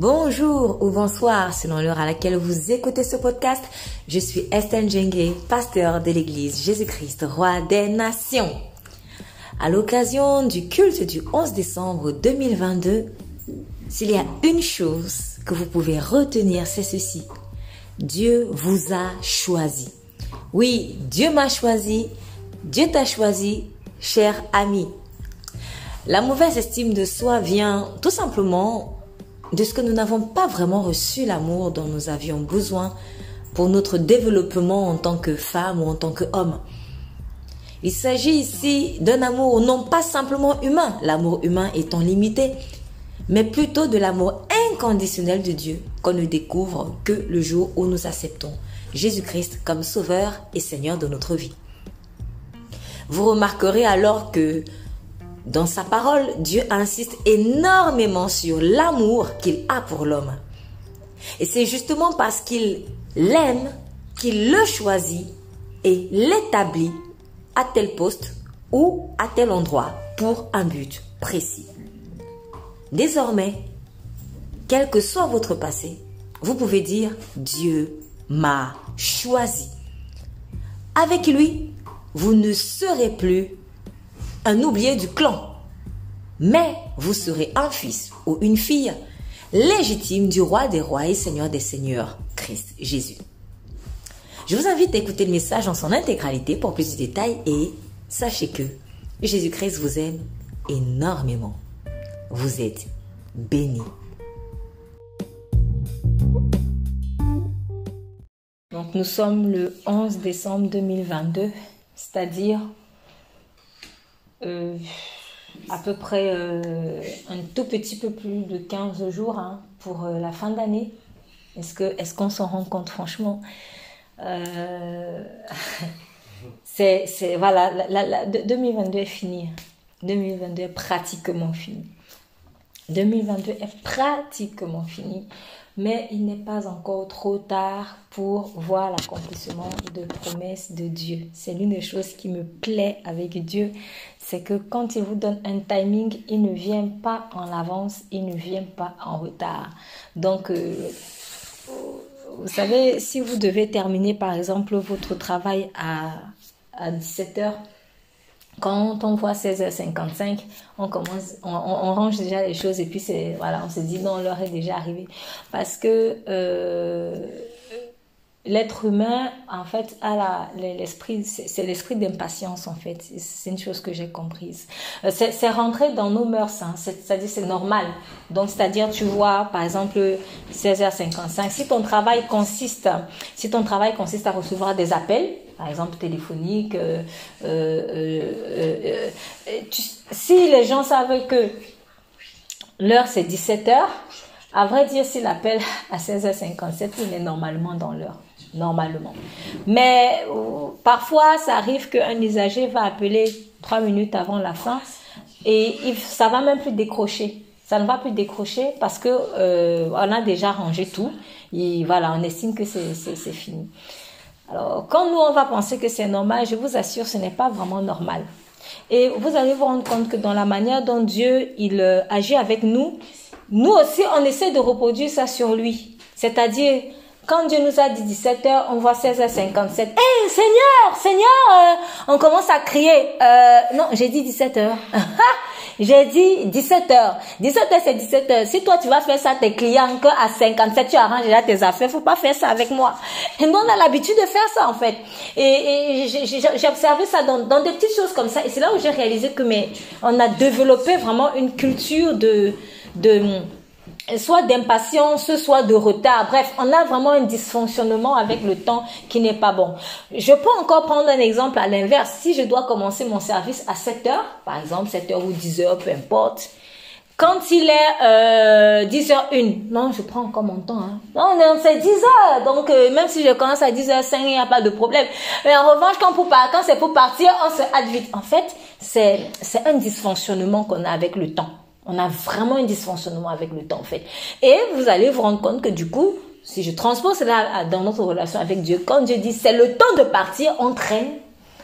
Bonjour ou bonsoir selon l'heure à laquelle vous écoutez ce podcast. Je suis Estelle Djengue, pasteur de l'église Jésus-Christ, roi des nations. À l'occasion du culte du 11 décembre 2022, s'il y a une chose que vous pouvez retenir, c'est ceci. Dieu vous a choisi. Oui, Dieu m'a choisi, Dieu t'a choisi, cher ami. La mauvaise estime de soi vient tout simplement de ce que nous n'avons pas vraiment reçu l'amour dont nous avions besoin pour notre développement en tant que femme ou en tant qu'homme. Il s'agit ici d'un amour non pas simplement humain, l'amour humain étant limité, mais plutôt de l'amour inconditionnel de Dieu qu'on ne découvre que le jour où nous acceptons Jésus-Christ comme Sauveur et Seigneur de notre vie. Vous remarquerez alors que dans sa parole, Dieu insiste énormément sur l'amour qu'il a pour l'homme. Et c'est justement parce qu'il l'aime qu'il le choisit et l'établit à tel poste ou à tel endroit pour un but précis. Désormais, quel que soit votre passé, vous pouvez dire « Dieu m'a choisi ». Avec lui, vous ne serez plus un oublié du clan, mais vous serez un fils ou une fille légitime du roi des rois et seigneur des seigneurs, Christ Jésus. Je vous invite à écouter le message en son intégralité pour plus de détails et sachez que Jésus-Christ vous aime énormément. Vous êtes bénis. Donc nous sommes le 11 décembre 2022, c'est-à-dire à peu près un tout petit peu plus de 15 jours pour la fin d'année. Est-ce qu'on s'en rend compte franchement? Voilà, 2022 est fini. 2022 est pratiquement fini. 2022 est pratiquement fini. Mais il n'est pas encore trop tard pour voir l'accomplissement de promesses de Dieu. C'est l'une des choses qui me plaît avec Dieu, c'est que quand il vous donne un timing, il ne vient pas en avance, il ne vient pas en retard. Donc, vous savez, si vous devez terminer par exemple votre travail à 17h, quand on voit 16h55, on range déjà les choses et puis on se dit non, l'heure est déjà arrivée. Parce que l'être humain, en fait, a l'esprit, c'est l'esprit d'impatience, en fait. C'est une chose que j'ai comprise. C'est rentré dans nos mœurs, c'est-à-dire c'est normal. Donc, c'est-à-dire, tu vois, par exemple, 16h55, si ton travail consiste à recevoir des appels, par exemple téléphoniques, si les gens savent que l'heure c'est 17h, à vrai dire, s'il appelle à 16h57, il est normalement dans l'heure. Normalement. Mais parfois, ça arrive qu'un usager va appeler 3 minutes avant la fin et ça va même plus décrocher. Ça ne va plus décrocher parce que on a déjà rangé tout. Et voilà, on estime que c'est fini. Alors, quand nous, on va penser que c'est normal, je vous assure, ce n'est pas vraiment normal. Et vous allez vous rendre compte que dans la manière dont Dieu, il agit avec nous, nous aussi, on essaie de reproduire ça sur lui. C'est-à-dire, quand Dieu nous a dit 17h, on voit 16h57. Hey, Seigneur, on commence à crier. Non, j'ai dit 17h. J'ai dit 17h. 17h, c'est 17h. Si toi, tu vas faire ça à tes clients, qu'à 57, tu arranges déjà tes affaires, faut pas faire ça avec moi. Et nous, on a l'habitude de faire ça, en fait. Et j'ai observé ça dans des petites choses comme ça. Et c'est là où j'ai réalisé que, on a développé vraiment une culture soit d'impatience, soit de retard. Bref, on a vraiment un dysfonctionnement avec le temps qui n'est pas bon. Je peux encore prendre un exemple à l'inverse. Si je dois commencer mon service à 7h, par exemple 7h ou 10h, peu importe. Quand il est 10h01, non, je prends encore mon temps. Non, c'est 10h. Donc, même si je commence à 10h05, il n'y a pas de problème. Mais en revanche, quand c'est pour partir, on se hâte vite. En fait, c'est un dysfonctionnement qu'on a avec le temps. On a vraiment un dysfonctionnement avec le temps, en fait. Et vous allez vous rendre compte que du coup, si je transpose cela dans notre relation avec Dieu, quand Dieu dit c'est le temps de partir, on traîne.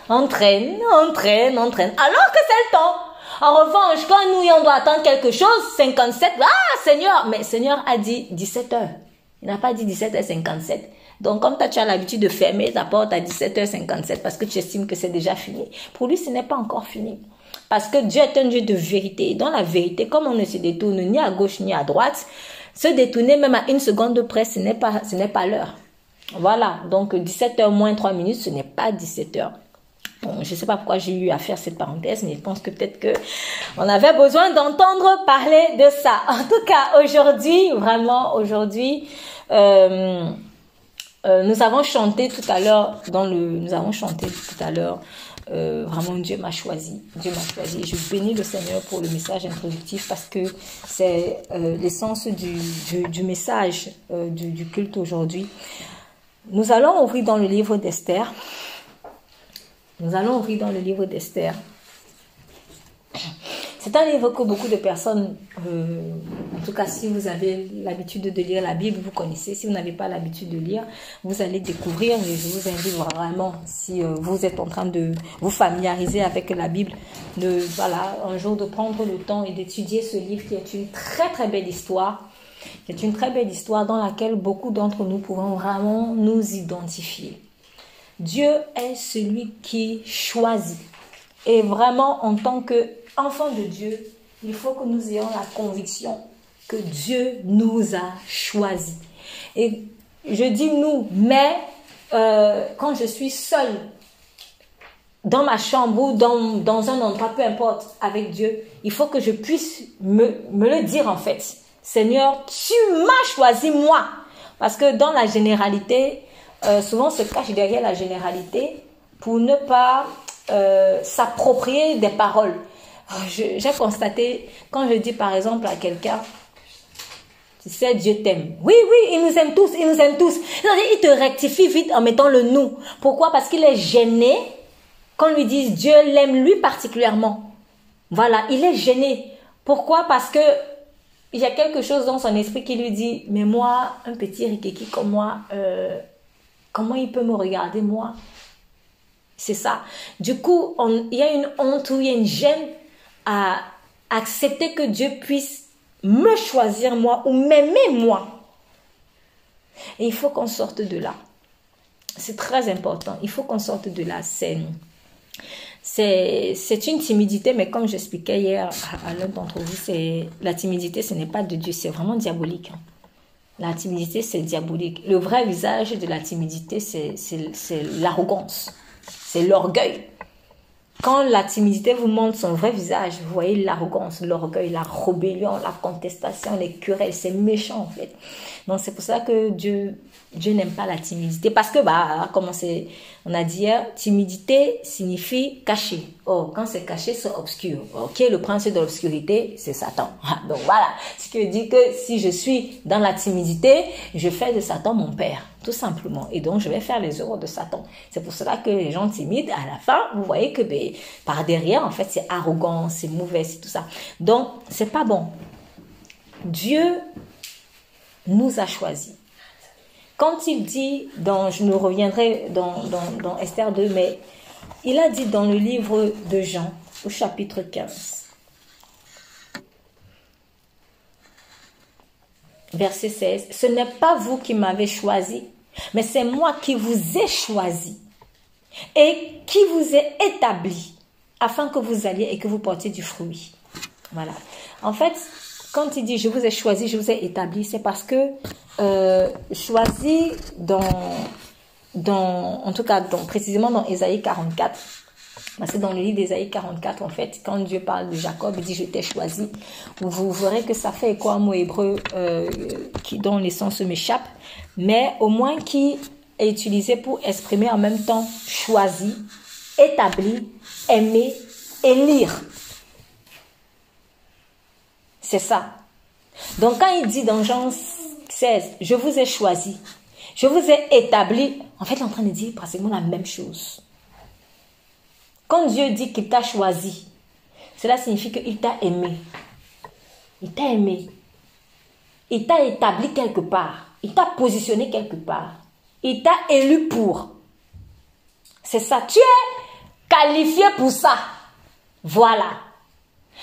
Alors que c'est le temps. En revanche, quand nous, on doit attendre quelque chose, 57, ah, Seigneur, mais Seigneur a dit 17 heures. Il n'a pas dit 17h57. Donc, comme toi, tu as l'habitude de fermer ta porte à 17h57 parce que tu estimes que c'est déjà fini. Pour lui, ce n'est pas encore fini. Parce que Dieu est un Dieu de vérité. Et dans la vérité, comme on ne se détourne ni à gauche ni à droite, se détourner même à une seconde de près, ce n'est pas l'heure. Voilà. Donc, 17h moins 3 minutes, ce n'est pas 17h. Bon, je ne sais pas pourquoi j'ai eu à faire cette parenthèse, mais je pense que peut-être que on avait besoin d'entendre parler de ça. En tout cas, aujourd'hui, vraiment, aujourd'hui, nous avons chanté tout à l'heure vraiment Dieu m'a choisi. Dieu m'a choisi. Je bénis le Seigneur pour le message introductif parce que c'est l'essence du message du culte aujourd'hui. Nous allons ouvrir dans le livre d'Esther. Nous allons ouvrir dans le livre d'Esther. C'est un livre que beaucoup de personnes, en tout cas si vous avez l'habitude de lire la Bible, vous connaissez. Si vous n'avez pas l'habitude de lire, vous allez découvrir. Et je vous invite vraiment, si vous êtes en train de vous familiariser avec la Bible, voilà, un jour de prendre le temps et d'étudier ce livre qui est une très très belle histoire. C'est une très belle histoire dans laquelle beaucoup d'entre nous pouvons vraiment nous identifier. Dieu est celui qui choisit. Et vraiment, en tant qu'enfant de Dieu, il faut que nous ayons la conviction que Dieu nous a choisis. Et je dis nous, mais quand je suis seule dans ma chambre ou dans un endroit, peu importe, avec Dieu, il faut que je puisse me le dire en fait. Seigneur, tu m'as choisi moi. Parce que dans la généralité, souvent on se cache derrière la généralité pour ne pas s'approprier des paroles. J'ai constaté, quand je dis par exemple à quelqu'un, tu sais, Dieu t'aime. Oui, il nous aime tous, il nous aime tous. Il te rectifie vite en mettant le nous. Pourquoi? Parce qu'il est gêné qu'on lui dise Dieu l'aime lui particulièrement. Voilà, il est gêné. Pourquoi? Parce que il y a quelque chose dans son esprit qui lui dit, mais moi, un petit rikiki comme moi, comment il peut me regarder moi? C'est ça. Du coup, il y a une honte ou il y a une gêne à accepter que Dieu puisse me choisir moi ou m'aimer moi. Et il faut qu'on sorte de là. C'est très important. Il faut qu'on sorte de là. C'est une timidité, mais comme j'expliquais hier à l'un d'entre vous, la timidité, ce n'est pas de Dieu, c'est vraiment diabolique. La timidité, c'est diabolique. Le vrai visage de la timidité, c'est l'arrogance, c'est l'orgueil. Quand la timidité vous montre son vrai visage, vous voyez l'arrogance, l'orgueil, la rébellion, la contestation, les querelles, c'est méchant en fait. Donc c'est pour ça que Dieu n'aime pas la timidité. Parce que, comme on a dit hier, timidité signifie caché. Oh, quand c'est caché, c'est obscur. Ok, le prince de l'obscurité, c'est Satan. Donc voilà, ce qui dit que si je suis dans la timidité, je fais de Satan mon père, tout simplement. Et donc, je vais faire les œuvres de Satan. C'est pour cela que les gens timides, à la fin, vous voyez que par derrière, en fait, c'est arrogant, c'est mauvais, c'est tout ça. Donc, c'est pas bon. Dieu nous a choisis. Quand il dit, je nous reviendrai dans Esther 2, mais il a dit dans le livre de Jean, au chapitre 15, verset 16, « Ce n'est pas vous qui m'avez choisi, mais c'est moi qui vous ai choisi et qui vous ai établi afin que vous alliez et que vous portiez du fruit. » Voilà. En fait, quand il dit « je vous ai choisi, je vous ai établi », c'est parce que choisi en tout cas, précisément dans Ésaïe 44, c'est dans le livre d'Ésaïe 44, en fait, quand Dieu parle de Jacob, il dit « je t'ai choisi ». Vous verrez que ça fait écho à un mot hébreu dont les sens m'échappent, mais au moins qui est utilisé pour exprimer en même temps choisi, établi, aimer, élire. C'est ça. Donc quand il dit dans Jean 16, je vous ai choisi, je vous ai établi, en fait il est en train de dire pratiquement la même chose. Quand Dieu dit qu'il t'a choisi, cela signifie qu'il t'a aimé. Il t'a aimé. Il t'a établi quelque part. Il t'a positionné quelque part. Il t'a élu pour. C'est ça. Tu es qualifié pour ça. Voilà.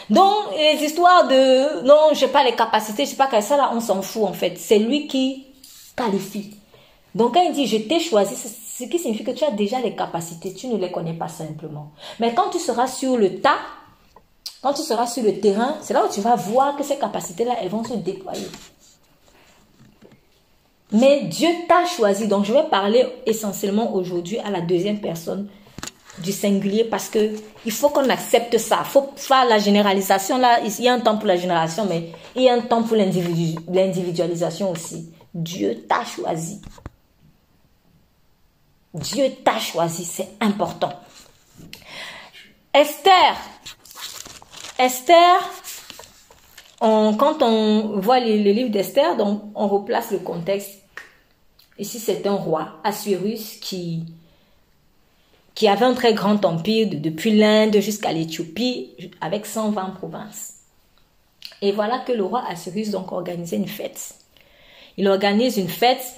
Donc, les histoires de non, j'ai pas les capacités, je sais pas quelle ça là, on s'en fout en fait. C'est lui qui qualifie. Donc, quand il dit je t'ai choisi, ce qui signifie que tu as déjà les capacités, tu ne les connais pas simplement. Mais quand tu seras sur le tas, quand tu seras sur le terrain, c'est là où tu vas voir que ces capacités-là, elles vont se déployer. Mais Dieu t'a choisi. Donc, je vais parler essentiellement aujourd'hui à la deuxième personne du singulier parce que il faut qu'on accepte ça. Il faut faire la généralisation. Là, il y a un temps pour la génération, mais il y a un temps pour l'individualisation aussi. Dieu t'a choisi. Dieu t'a choisi, c'est important. Esther, quand on voit le livre d'Esther, donc on replace le contexte. Ici, c'est un roi, Assuérus, qui avait un très grand empire depuis l'Inde jusqu'à l'Éthiopie, avec 120 provinces. Et voilà que le roi Assuérus donc organisait une fête. Il organise une fête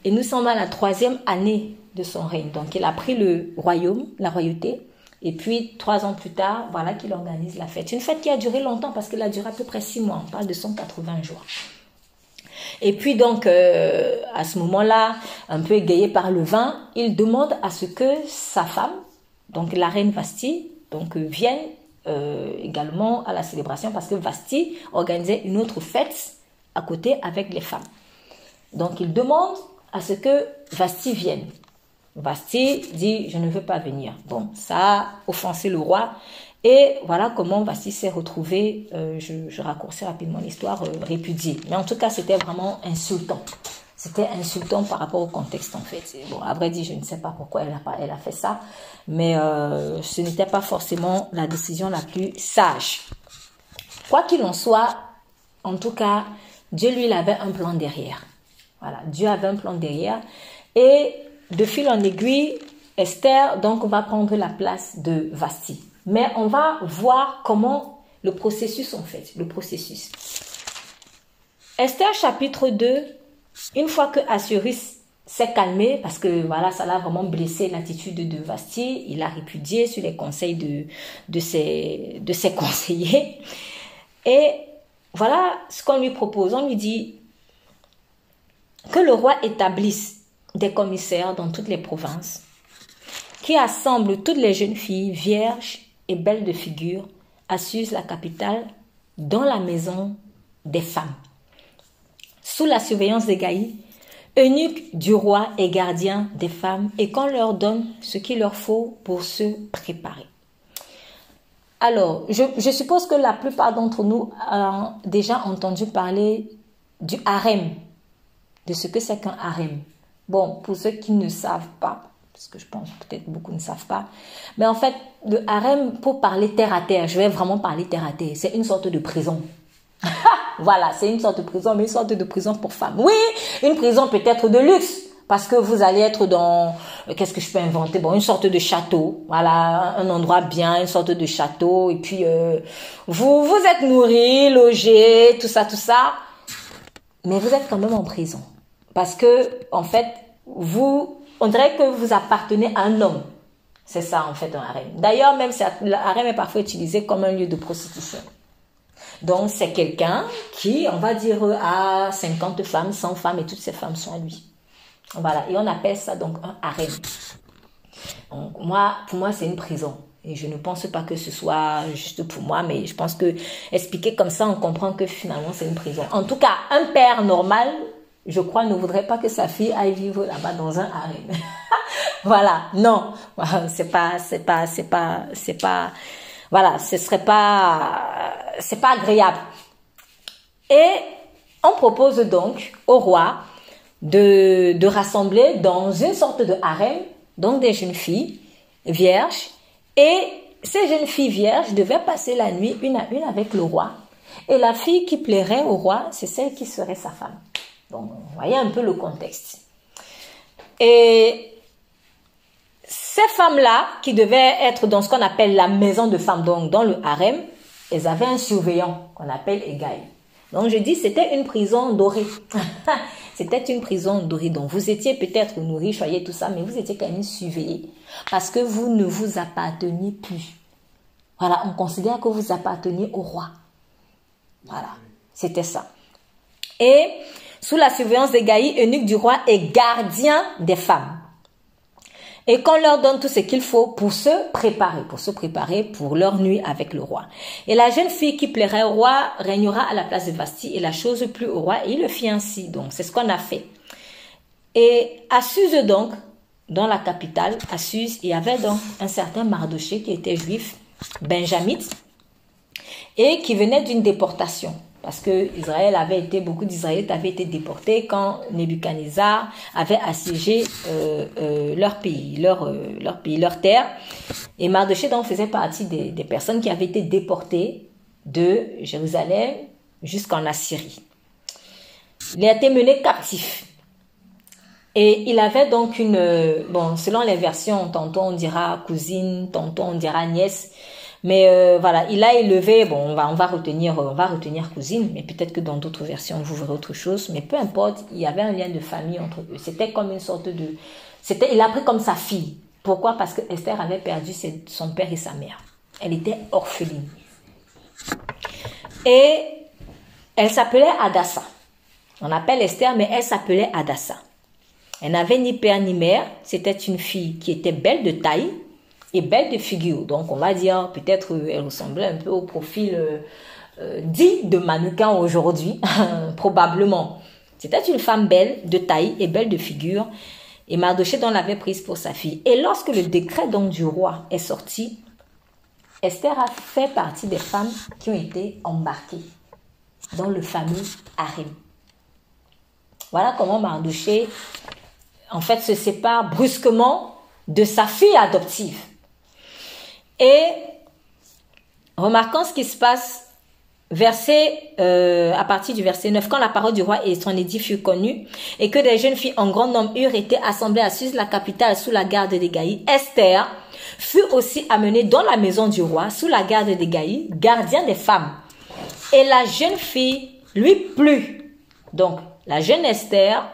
et nous sommes à la 3e année de son règne. Donc, il a pris le royaume, la royauté. Et puis, 3 ans plus tard, voilà qu'il organise la fête. Une fête qui a duré longtemps parce qu'elle a duré à peu près 6 mois. On parle de 180 jours. Et puis donc, à ce moment-là, un peu égayé par le vin, il demande à ce que sa femme, donc la reine Vashti, donc vienne également à la célébration parce que Vashti organisait une autre fête à côté avec les femmes. Donc, il demande à ce que Vashti vienne. Vashti dit, je ne veux pas venir. Bon, ça a offensé le roi. Et voilà comment Vashti s'est retrouvée, je raccourcis rapidement l'histoire, répudiée. Mais en tout cas, c'était vraiment insultant. C'était insultant par rapport au contexte en fait. Bon, à vrai dire, je ne sais pas pourquoi elle a fait ça. Mais ce n'était pas forcément la décision la plus sage. Quoi qu'il en soit, en tout cas, Dieu lui, il avait un plan derrière. Voilà, Dieu avait un plan derrière. Et de fil en aiguille, Esther donc va prendre la place de Vashti. Mais on va voir comment le processus en fait, le processus. Esther chapitre 2, une fois que Assuérus s'est calmé, parce que voilà, ça l'a vraiment blessé l'attitude de Vashti, il a répudié sur les conseils de ses conseillers. Et voilà ce qu'on lui propose, on lui dit que le roi établisse des commissaires dans toutes les provinces, qui assemblent toutes les jeunes filles vierges et belles de figure à Suse, la capitale, dans la maison des femmes, sous la surveillance des Gaïs, eunuques du roi et gardiens des femmes, et qu'on leur donne ce qu'il leur faut pour se préparer. Alors, je suppose que la plupart d'entre nous ont déjà entendu parler du harem, de ce que c'est qu'un harem. Bon, pour ceux qui ne savent pas, parce que je pense peut-être beaucoup ne savent pas. Mais en fait, le harem, pour parler terre à terre, je vais vraiment parler terre à terre, c'est une sorte de prison. Voilà, c'est une sorte de prison, mais une sorte de prison pour femmes. Oui, une prison peut-être de luxe, parce que vous allez être dans, qu'est-ce que je peux inventer? Bon, une sorte de château, voilà, un endroit bien, une sorte de château, et puis vous êtes nourris, logés, tout ça, mais vous êtes quand même en prison. Parce que, en fait, on dirait que vous appartenez à un homme. C'est ça, en fait, un harem. D'ailleurs, même, le harem est parfois utilisé comme un lieu de prostitution. Donc, c'est quelqu'un qui, on va dire, a 50 femmes, 100 femmes, et toutes ces femmes sont à lui. Voilà. Et on appelle ça, donc, un harem. Donc, pour moi, c'est une prison. Et je ne pense pas que ce soit juste pour moi, mais je pense que, expliquer comme ça, on comprend que finalement, c'est une prison. En tout cas, un père normal, je crois, ne voudrait pas que sa fille aille vivre là-bas dans un harem. Voilà, non, c'est pas, voilà, c'est pas agréable. Et on propose donc au roi de rassembler dans une sorte de harem, donc des jeunes filles vierges, et ces jeunes filles vierges devaient passer la nuit une à une avec le roi. Et la fille qui plairait au roi, c'est celle qui serait sa femme. Donc, vous voyez un peu le contexte. Et ces femmes-là, qui devaient être dans ce qu'on appelle la maison de femmes, donc dans le harem, elles avaient un surveillant qu'on appelle Égaï. Donc, je dis, c'était une prison dorée. C'était une prison dorée. Donc, vous étiez peut-être nourris, choyés, tout ça, mais vous étiez quand même surveillés. Parce que vous ne vous apparteniez plus. Voilà, on considère que vous apparteniez au roi. Voilà, c'était ça. Et sous la surveillance d'Hégaï, eunuque du roi et gardien des femmes. Et qu'on leur donne tout ce qu'il faut pour se préparer pour leur nuit avec le roi. Et la jeune fille qui plairait au roi régnera à la place de Vasti et la chose plut au roi et il le fit ainsi. Donc, c'est ce qu'on a fait. Et à Suse donc, dans la capitale, à Suse, il y avait donc un certain Mardochée qui était juif, benjamite, et qui venait d'une déportation. Parce que beaucoup d'Israélites avaient été déportés quand Nebuchadnezzar avait assiégé leur pays, leur terre. Et Mardochée donc faisait partie des personnes qui avaient été déportées de Jérusalem jusqu'en Assyrie. Il a été mené captif. Et il avait donc selon les versions, tantôt on dira cousine, tantôt on dira nièce. Mais voilà, il a élevé, on va retenir cousine, mais peut-être que dans d'autres versions, vous verrez autre chose. Mais peu importe, il y avait un lien de famille entre eux. C'était comme une sorte de... il a pris comme sa fille. Pourquoi? Parce que Esther avait perdu son père et sa mère. Elle était orpheline. Et elle s'appelait Hadassa. On appelle Esther, mais elle s'appelait Hadassa. Elle n'avait ni père ni mère. C'était une fille qui était belle de taille et belle de figure. Donc, on va dire, peut-être, elle ressemblait un peu au profil dit de mannequin aujourd'hui, probablement. C'était une femme belle de taille et belle de figure. Et Mardochée donc l'avait prise pour sa fille. Et lorsque le décret donc du roi est sorti, Esther a fait partie des femmes qui ont été embarquées dans le fameux harem. Voilà comment Mardochée, en fait, se sépare brusquement de sa fille adoptive. Et remarquons ce qui se passe à partir du verset 9, quand la parole du roi et son édit furent connus, et que des jeunes filles en grand nombre eurent été assemblées à Suse, la capitale, sous la garde d'Hégaï, Esther fut aussi amenée dans la maison du roi, sous la garde d'Hégaï, gardien des femmes. Et la jeune fille lui plut. Donc, la jeune Esther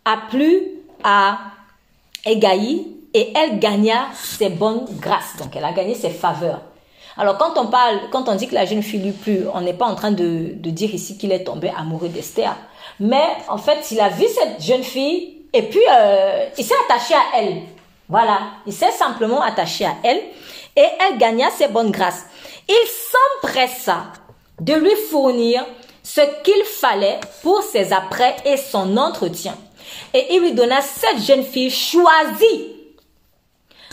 a plu à Hégaï, et elle gagna ses bonnes grâces. Donc, elle a gagné ses faveurs. Alors, quand on dit que la jeune fille lui plut, on n'est pas en train de dire ici qu'il est tombé amoureux d'Esther. Mais, en fait, il a vu cette jeune fille et puis il s'est attaché à elle. Voilà. Il s'est simplement attaché à elle et elle gagna ses bonnes grâces. Il s'empressa de lui fournir ce qu'il fallait pour ses apprêts et son entretien. Et il lui donna cette jeune fille choisie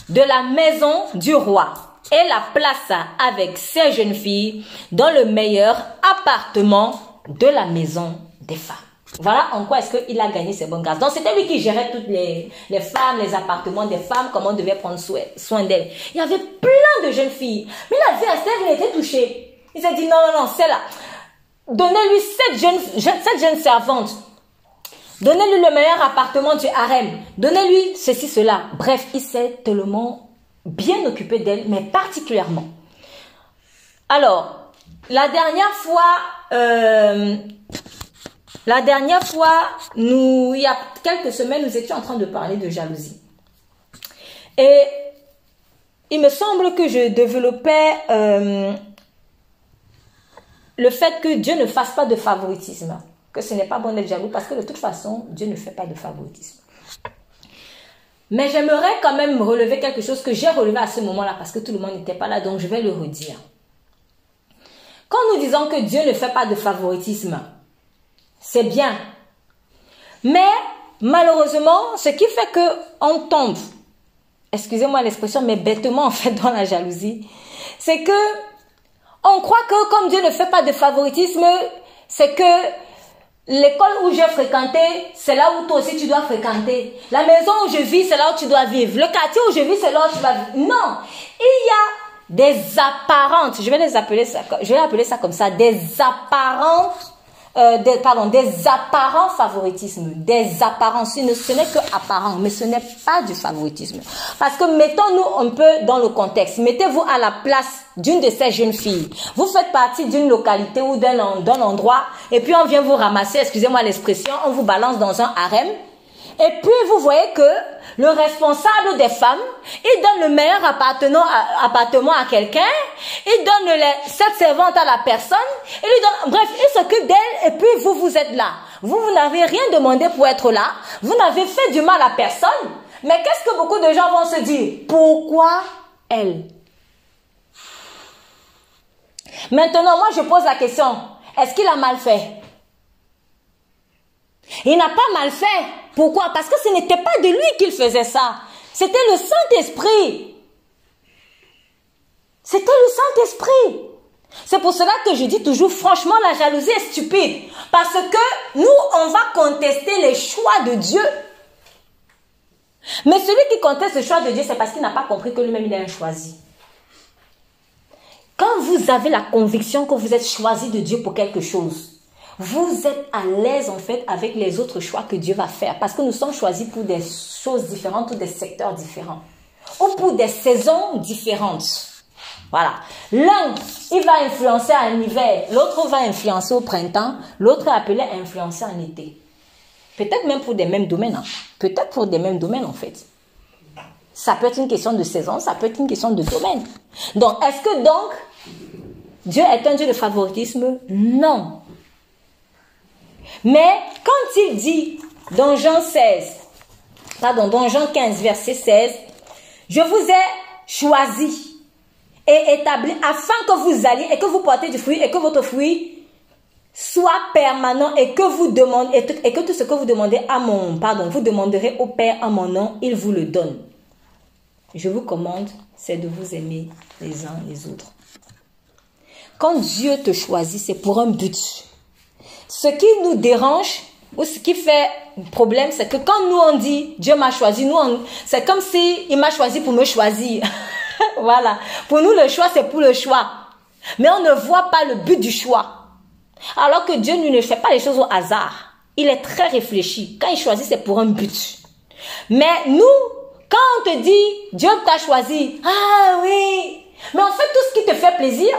de la maison du roi et la plaça avec ses jeunes filles dans le meilleur appartement de la maison des femmes. Voilà en quoi est-ce qu'il a gagné ses bonnes grâces. Donc c'était lui qui gérait toutes les femmes, les appartements des femmes, comment on devait prendre soin d'elles. Il y avait plein de jeunes filles. Mais il a vu Esther, il était touché. Il s'est dit non, celle-là. Donnez-lui cette jeune servante. Donnez-lui le meilleur appartement du harem. Donnez-lui ceci, cela. Bref, il s'est tellement bien occupé d'elle, mais particulièrement. Alors, la dernière fois, il y a quelques semaines, nous étions en train de parler de jalousie. Et il me semble que je développais le fait que Dieu ne fasse pas de favoritisme. Que ce n'est pas bon d'être jaloux parce que de toute façon, Dieu ne fait pas de favoritisme. Mais j'aimerais quand même relever quelque chose que j'ai relevé à ce moment-là parce que tout le monde n'était pas là, donc je vais le redire. Quand nous disons que Dieu ne fait pas de favoritisme, c'est bien. Mais malheureusement, ce qui fait qu'on tombe, excusez-moi l'expression, mais bêtement en fait dans la jalousie, c'est que on croit que comme Dieu ne fait pas de favoritisme, c'est que l'école où j'ai fréquenté, c'est là où toi aussi tu dois fréquenter. La maison où je vis, c'est là où tu dois vivre. Le quartier où je vis, c'est là où tu dois vivre. Non, il y a des apparentes, je vais appeler ça comme ça, des apparents favoritismes, des apparences. Ce n'est que apparent, mais ce n'est pas du favoritisme. Parce que mettons-nous un peu dans le contexte. Mettez-vous à la place d'une de ces jeunes filles. Vous faites partie d'une localité ou d'un endroit et puis on vient vous ramasser, excusez-moi l'expression, on vous balance dans un harem Et puis, vous voyez que le responsable des femmes, il donne le meilleur appartement à quelqu'un, il donne cette servante à la personne, il lui donne, bref, il s'occupe d'elle, et puis vous êtes là. Vous n'avez rien demandé pour être là, vous n'avez fait du mal à personne, mais qu'est-ce que beaucoup de gens vont se dire? Pourquoi elle? Maintenant, moi, je pose la question, est-ce qu'il a mal fait? Il n'a pas mal fait. Pourquoi? Parce que ce n'était pas de lui qu'il faisait ça. C'était le Saint-Esprit. C'était le Saint-Esprit. C'est pour cela que je dis toujours, franchement, la jalousie est stupide. Parce que nous, on va contester les choix de Dieu. Mais celui qui conteste le choix de Dieu, c'est parce qu'il n'a pas compris que lui-même, il est un choisi. Quand vous avez la conviction que vous êtes choisi de Dieu pour quelque chose, vous êtes à l'aise en fait avec les autres choix que Dieu va faire. Parce que nous sommes choisis pour des choses différentes ou des secteurs différents. Ou pour des saisons différentes. Voilà. L'un, il va influencer en hiver. L'autre va influencer au printemps. L'autre est appelé à influencer en été. Peut-être même pour des mêmes domaines. Hein. Peut-être pour des mêmes domaines en fait. Ça peut être une question de saison. Ça peut être une question de domaine. Donc, est-ce que donc, Dieu est un Dieu de favoritisme? Non. Mais quand il dit dans Jean 15, verset 16, je vous ai choisi et établi afin que vous alliez et que vous portez du fruit et que votre fruit soit permanent et que vous demandez et que tout ce que vous demandez vous demanderez au Père en mon nom, il vous le donne. Je vous commande, c'est de vous aimer les uns les autres. Quand Dieu te choisit, c'est pour un but. Ce qui nous dérange ou ce qui fait problème, c'est que quand nous on dit Dieu m'a choisi, c'est comme si il m'a choisi pour me choisir. Voilà. Pour nous, le choix, c'est pour le choix. Mais on ne voit pas le but du choix. Alors que Dieu ne fait pas les choses au hasard. Il est très réfléchi. Quand il choisit, c'est pour un but. Mais nous, quand on te dit Dieu t'a choisi, ah oui, mais en fait, tout ce qui te fait plaisir,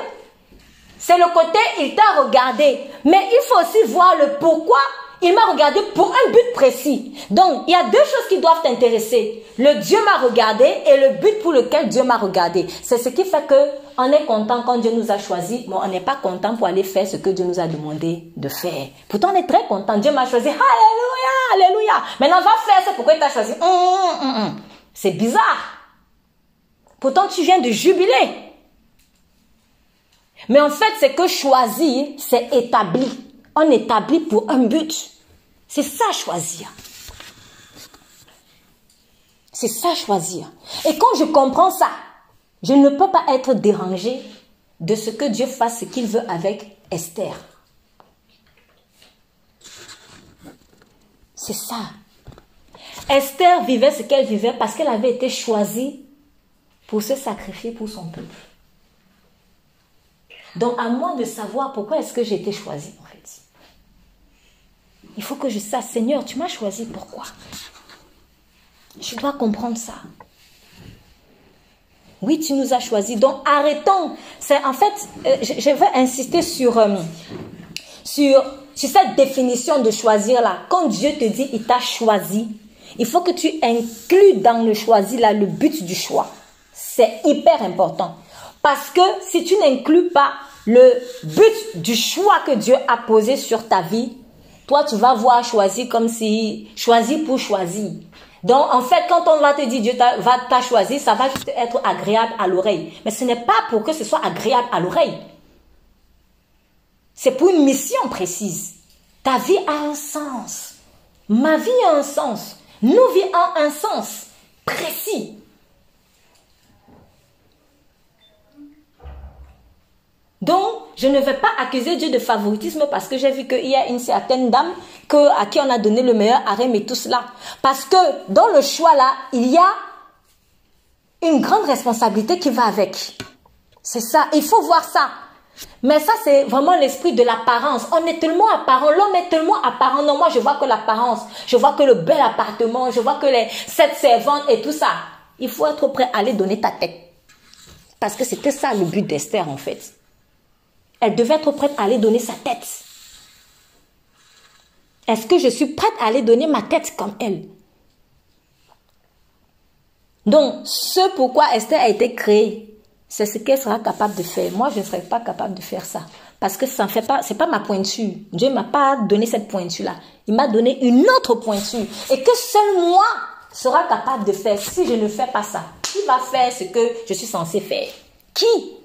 c'est le côté, il t'a regardé. Mais il faut aussi voir le pourquoi il m'a regardé pour un but précis. Donc, il y a deux choses qui doivent t'intéresser. Le Dieu m'a regardé et le but pour lequel Dieu m'a regardé. C'est ce qui fait qu'on est content quand Dieu nous a choisis, mais on n'est pas content pour aller faire ce que Dieu nous a demandé de faire. Pourtant, on est très content. Dieu m'a choisi. Alléluia, alléluia. Maintenant, va faire ce pourquoi il t'a choisi. C'est bizarre. Pourtant, tu viens de jubiler. Mais en fait, c'est que choisir, c'est établi. On établit pour un but. C'est ça, choisir. C'est ça, choisir. Et quand je comprends ça, je ne peux pas être dérangé de ce que Dieu fasse ce qu'il veut avec Esther. C'est ça. Esther vivait ce qu'elle vivait parce qu'elle avait été choisie pour se sacrifier pour son peuple. Donc, à moi de savoir pourquoi est-ce que j'ai été choisie, en fait. Il faut que je sache, Seigneur, tu m'as choisi, pourquoi? Je dois comprendre ça. Oui, tu nous as choisis. Donc, arrêtons. En fait, je veux insister sur cette définition de choisir là. Quand Dieu te dit, il t'a choisi, il faut que tu inclues dans le choisi là le but du choix. C'est hyper important. Parce que si tu n'inclus pas le but du choix que Dieu a posé sur ta vie, toi, tu vas voir choisir comme si choisir pour choisir. Donc, en fait, quand on va te dire Dieu t'a choisi, ça va juste être agréable à l'oreille. Mais ce n'est pas pour que ce soit agréable à l'oreille. C'est pour une mission précise. Ta vie a un sens. Ma vie a un sens. Nos vies ont un sens précis. Donc, je ne vais pas accuser Dieu de favoritisme parce que j'ai vu qu'il y a une certaine dame à qui on a donné le meilleur harem et tout cela. Parce que dans le choix là, il y a une grande responsabilité qui va avec. C'est ça, il faut voir ça. Mais ça, c'est vraiment l'esprit de l'apparence. On est tellement apparent, l'homme est tellement apparent. Non, moi, je vois que l'apparence, je vois que le bel appartement, je vois que les 7 servantes et tout ça. Il faut être prêt à aller donner ta tête. Parce que c'était ça le but d'Esther en fait. Elle devait être prête à aller donner sa tête. Est-ce que je suis prête à aller donner ma tête comme elle? Donc, ce pourquoi Esther a été créée, c'est ce qu'elle sera capable de faire. Moi, je ne serai pas capable de faire ça. Parce que ça ne fait pas, c'est pas ma pointure. Dieu ne m'a pas donné cette pointure-là. Il m'a donné une autre pointure. Et que seul moi sera capable de faire. Si je ne fais pas ça, qui va faire ce que je suis censé faire? Qui?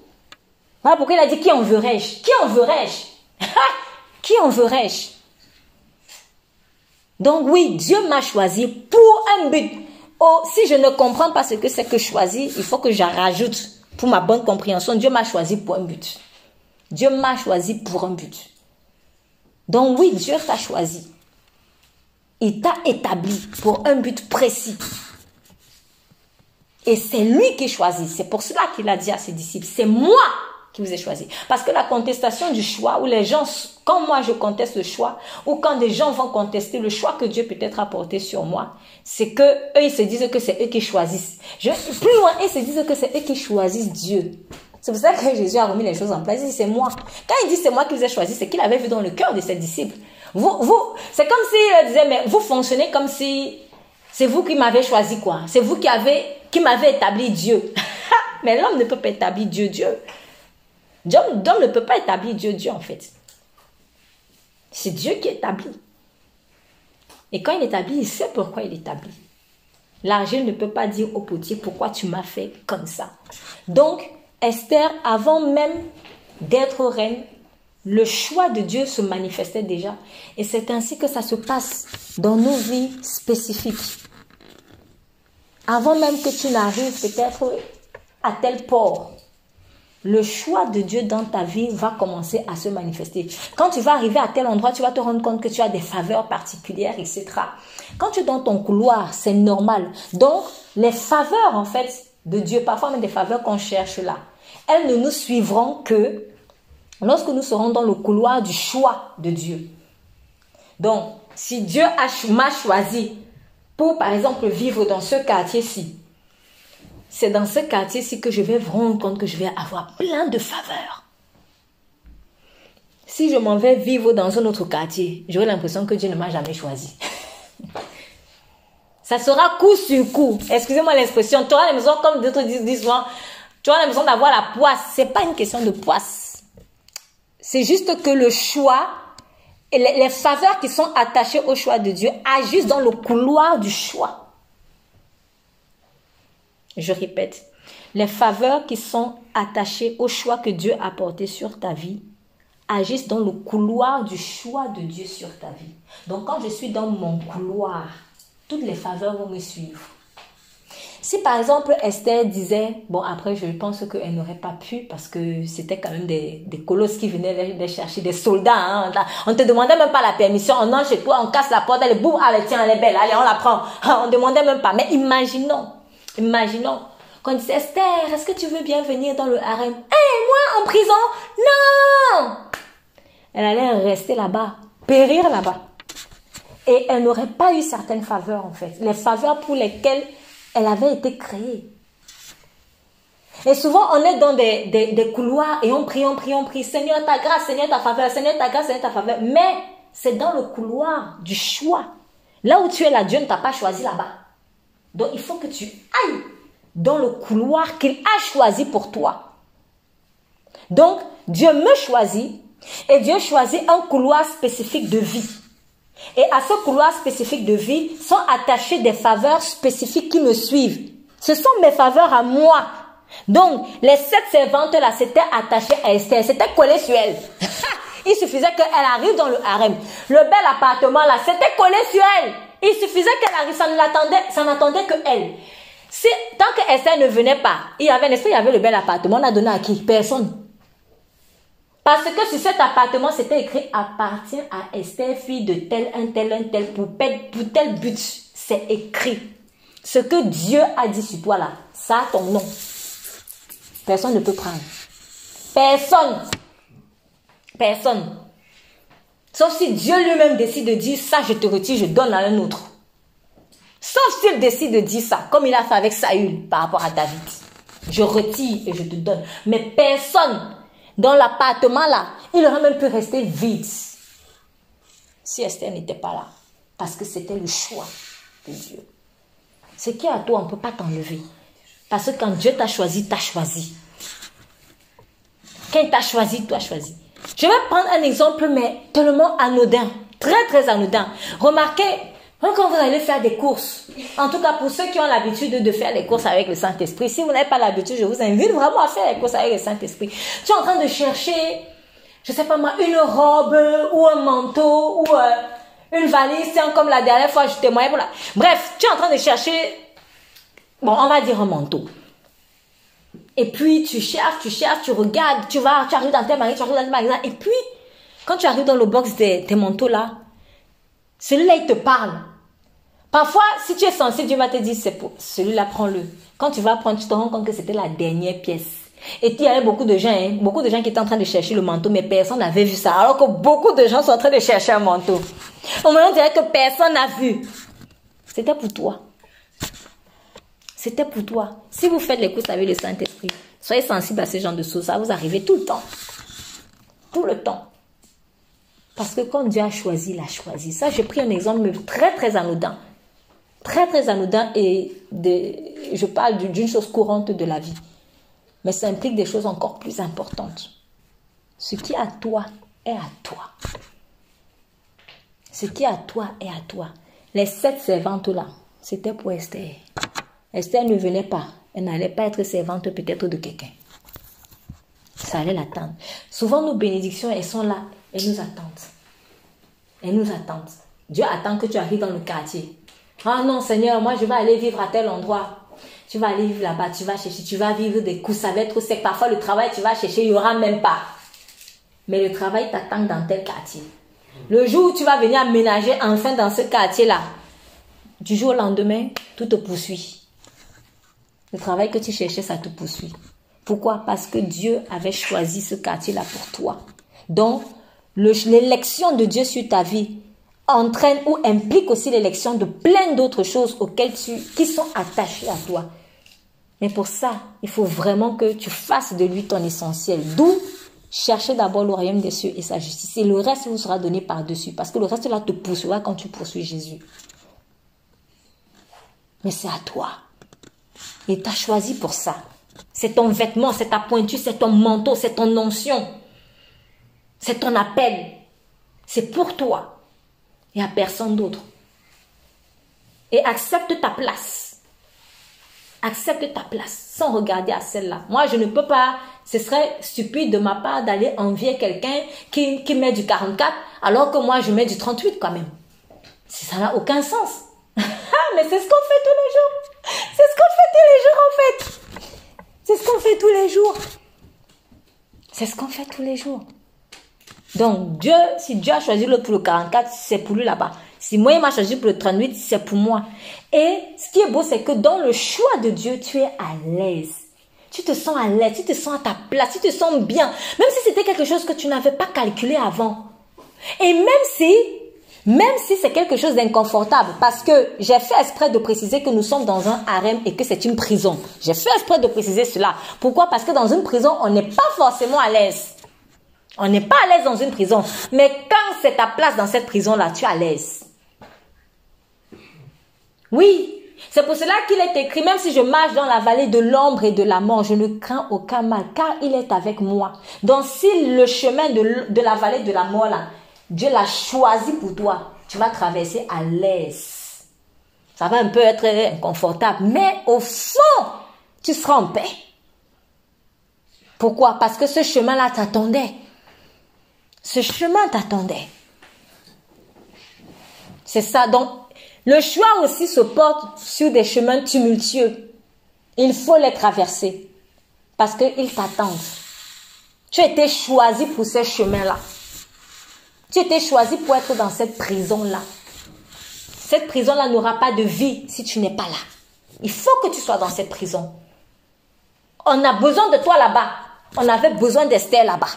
Voilà pourquoi il a dit, qui enverrai-je? Qui enverrai-je? Qui enverrai-je? Donc oui, Dieu m'a choisi pour un but. Oh, si je ne comprends pas ce que c'est que choisir, il faut que j'en rajoute pour ma bonne compréhension. Dieu m'a choisi pour un but. Dieu m'a choisi pour un but. Donc oui, Dieu t'a choisi. Il t'a établi pour un but précis. Et c'est lui qui choisit. C'est pour cela qu'il a dit à ses disciples, c'est moi qui vous ai choisi. Parce que la contestation du choix, où les gens, quand moi je conteste le choix, ou quand des gens vont contester le choix que Dieu peut-être a porté sur moi, c'est que eux ils se disent que c'est eux qui choisissent. Plus loin, ils se disent que c'est eux qui choisissent Dieu. C'est pour ça que Jésus a remis les choses en place. Il dit c'est moi. Quand il dit c'est moi qui vous ai choisi, c'est qu'il avait vu dans le cœur de ses disciples. C'est comme s'il disait, mais vous fonctionnez comme si c'est vous qui m'avez choisi quoi. C'est vous qui m'avez établi Dieu. Mais l'homme ne peut pas établir Dieu. L'homme ne peut pas établir Dieu en fait. C'est Dieu qui établit. Et quand il établit, il sait pourquoi il établit. L'argile ne peut pas dire au potier pourquoi tu m'as fait comme ça. Donc, Esther, avant même d'être reine, le choix de Dieu se manifestait déjà. Et c'est ainsi que ça se passe dans nos vies spécifiques. Avant même que tu n'arrives peut-être à tel port, le choix de Dieu dans ta vie va commencer à se manifester. Quand tu vas arriver à tel endroit, tu vas te rendre compte que tu as des faveurs particulières, etc. Quand tu es dans ton couloir, c'est normal. Donc, les faveurs, en fait, de Dieu, parfois même des faveurs qu'on cherche là, elles ne nous suivront que lorsque nous serons dans le couloir du choix de Dieu. Donc, si Dieu m'a choisi pour, par exemple, vivre dans ce quartier-ci, c'est dans ce quartier-ci que je vais me rendre compte que je vais avoir plein de faveurs. Si je m'en vais vivre dans un autre quartier, j'aurai l'impression que Dieu ne m'a jamais choisi. Ça sera coup sur coup. Excusez-moi l'expression. Tu auras l'impression, comme d'autres disent souvent, tu auras l'impression d'avoir la poisse. C'est pas une question de poisse. C'est juste que le choix et les faveurs qui sont attachées au choix de Dieu agissent dans le couloir du choix. Je répète, les faveurs qui sont attachées au choix que Dieu a porté sur ta vie agissent dans le couloir du choix de Dieu sur ta vie. Donc quand je suis dans mon couloir, toutes les faveurs vont me suivre. Si par exemple Esther disait, bon après je pense qu'elle n'aurait pas pu parce que c'était quand même des colosses qui venaient les chercher, des soldats. Hein, on ne te demandait même pas la permission, on entre chez toi, on casse la porte, elle boum, allez tiens elle est belle, allez on la prend. On ne demandait même pas, mais imaginons qu'on dise Esther, est-ce que tu veux bien venir dans le harem? Moi en prison? Non! Elle allait rester là-bas, périr là-bas. Et elle n'aurait pas eu certaines faveurs en fait. Les faveurs pour lesquelles elle avait été créée. Et souvent on est dans des couloirs et on prie. Seigneur ta grâce, Seigneur ta faveur, Seigneur ta grâce, Seigneur ta faveur. Mais c'est dans le couloir du choix. Là où tu es là, Dieu ne t'a pas choisi là-bas. Donc il faut que tu ailles dans le couloir qu'il a choisi pour toi. Donc Dieu me choisit et Dieu choisit un couloir spécifique de vie. Et à ce couloir spécifique de vie sont attachées des faveurs spécifiques qui me suivent. Ce sont mes faveurs à moi. Donc les 7 servantes là s'étaient attachées à Esther, s'étaient collées sur elle. Il suffisait qu'elle arrive dans le harem. Le bel appartement là, c'était collé sur elle. Il suffisait qu'elle arrive, ça n'attendait que elle. Tant que Esther ne venait pas, il y avait le bel appartement, on a donné à qui? Personne. Parce que sur cet appartement, c'était écrit appartient à Esther, fille de tel, un tel, pour tel but. C'est écrit. Ce que Dieu a dit sur toi là, ça a ton nom. Personne ne peut prendre. Personne. Sauf si Dieu lui-même décide de dire ça, je te retire, je donne à un autre. Sauf s'il décide de dire ça, comme il a fait avec Saül par rapport à David. Je retire et je te donne. Mais personne dans l'appartement là, il aurait même pu rester vide si Esther n'était pas là. Parce que c'était le choix de Dieu. Ce qui est à toi, on ne peut pas t'enlever. Parce que quand Dieu t'a choisi, t'as choisi. Quand il t'a choisi, tu as choisi. Je vais prendre un exemple, mais tellement anodin. Très, très anodin. Remarquez, quand vous allez faire des courses, en tout cas pour ceux qui ont l'habitude de faire les courses avec le Saint-Esprit, si vous n'avez pas l'habitude, je vous invite vraiment à faire les courses avec le Saint-Esprit. Tu es en train de chercher, je ne sais pas moi, une robe ou un manteau ou une valise, comme la dernière fois je témoignais pour la... Bref, tu es en train de chercher, bon, on va dire un manteau. Et puis tu cherches, tu regardes, tu arrives dans tes magasins, et puis quand tu arrives dans le box des manteaux là, celui-là il te parle. Parfois, si tu es sensible, Dieu va te dire, c'est pour celui-là, prends-le. Quand tu vas prendre, tu te rends compte que c'était la dernière pièce. Et il y avait beaucoup de gens qui étaient en train de chercher le manteau, mais personne n'avait vu ça. Alors que beaucoup de gens sont en train de chercher un manteau. Au moment où on dirait que personne n'a vu. C'était pour toi. C'était pour toi. Si vous faites les courses avec le Saint-Esprit, soyez sensible à ce genre de choses. Ça vous arrive tout le temps. Tout le temps. Parce que quand Dieu a choisi, il a choisi. Ça, j'ai pris un exemple très, très anodin. Très, très anodin et je parle d'une chose courante de la vie. Mais ça implique des choses encore plus importantes. Ce qui est à toi est à toi. Ce qui est à toi est à toi. Les 7 servantes-là, c'était pour Esther. Esther ne venait pas. Elle n'allait pas être servante peut-être de quelqu'un. Ça allait l'attendre. Souvent, nos bénédictions, elles sont là. Elles nous attendent. Elles nous attendent. Dieu attend que tu arrives dans le quartier. Ah non, Seigneur, moi, je vais aller vivre à tel endroit. Tu vas aller vivre là-bas, tu vas chercher, tu vas vivre des coups, ça va être sec. Parfois, le travail, tu vas chercher, il n'y aura même pas. Mais le travail t'attend dans tel quartier. Le jour où tu vas venir aménager enfin dans ce quartier-là, du jour au lendemain, tout te poursuit. Le travail que tu cherchais, ça te poursuit. Pourquoi? Parce que Dieu avait choisi ce quartier-là pour toi. Donc, l'élection de Dieu sur ta vie entraîne ou implique aussi l'élection de plein d'autres choses qui sont attachées à toi. Mais pour ça, il faut vraiment que tu fasses de lui ton essentiel. D'où chercher d'abord le royaume des cieux et sa justice. Et le reste vous sera donné par-dessus. Parce que le reste là te poursuivra quand tu poursuis Jésus. Mais c'est à toi. Et tu as choisi pour ça. C'est ton vêtement, c'est ta pointure, c'est ton manteau, c'est ton onction. C'est ton appel. C'est pour toi. Il n'y a personne d'autre. Et accepte ta place. Accepte ta place sans regarder à celle-là. Moi, je ne peux pas, ce serait stupide de ma part d'aller envier quelqu'un qui met du 44 alors que moi, je mets du 38 quand même. Ça n'a aucun sens. Mais c'est ce qu'on fait tous les jours. C'est ce qu'on fait tous les jours en fait. C'est ce qu'on fait tous les jours. C'est ce qu'on fait tous les jours. Donc, si Dieu a choisi l'autre pour le 44, c'est pour lui là-bas. Si moi, il m'a choisi pour le 38, c'est pour moi. Et ce qui est beau, c'est que dans le choix de Dieu, tu es à l'aise. Tu te sens à l'aise, tu te sens à ta place, tu te sens bien. Même si c'était quelque chose que tu n'avais pas calculé avant. Et même si c'est quelque chose d'inconfortable, parce que j'ai fait exprès de préciser que nous sommes dans un harem et que c'est une prison. J'ai fait exprès de préciser cela. Pourquoi? Parce que dans une prison, on n'est pas forcément à l'aise. On n'est pas à l'aise dans une prison. Mais quand c'est ta place dans cette prison-là, tu es à l'aise. Oui, c'est pour cela qu'il est écrit, même si je marche dans la vallée de l'ombre et de la mort, je ne crains aucun mal, car il est avec moi. Donc si le chemin de la vallée de la mort, là, Dieu l'a choisi pour toi, tu vas traverser à l'aise. Ça va un peu être inconfortable, mais au fond, tu seras en paix. Pourquoi? Parce que ce chemin-là t'attendait. Ce chemin t'attendait. C'est ça. Donc, le choix aussi se porte sur des chemins tumultueux. Il faut les traverser. Parce qu'ils t'attendent. Tu as été choisi pour ces chemins-là. Tu as été choisi pour être dans cette prison-là. Cette prison-là n'aura pas de vie si tu n'es pas là. Il faut que tu sois dans cette prison. On a besoin de toi là-bas. On avait besoin d'Esther là-bas.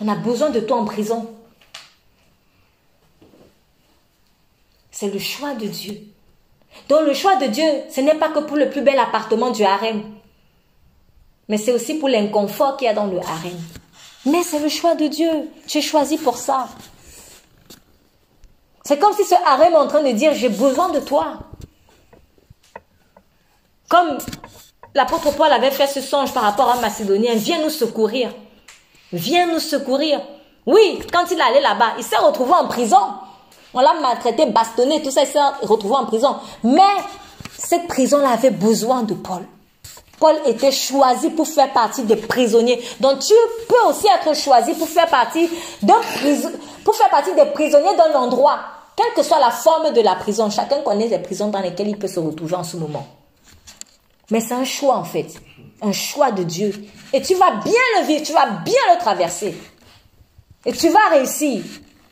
On a besoin de toi en prison. C'est le choix de Dieu. Donc le choix de Dieu, ce n'est pas que pour le plus bel appartement du harem. Mais c'est aussi pour l'inconfort qu'il y a dans le harem. Mais c'est le choix de Dieu. Tu es choisi pour ça. C'est comme si ce harem est en train de dire, j'ai besoin de toi. Comme l'apôtre Paul avait fait ce songe par rapport à Macédonien, viens nous secourir. Viens nous secourir. Oui, quand il allait là-bas, il s'est retrouvé en prison. On l'a maltraité, bastonné, tout ça, il s'est retrouvé en prison. Mais cette prison-là avait besoin de Paul. Paul était choisi pour faire partie des prisonniers. Donc tu peux aussi être choisi pour faire partie des prisonniers d'un endroit. Quelle que soit la forme de la prison. Chacun connaît les prisons dans lesquelles il peut se retrouver en ce moment. Mais c'est un choix en fait. Un choix de Dieu. Et tu vas bien le vivre, tu vas bien le traverser. Et tu vas réussir.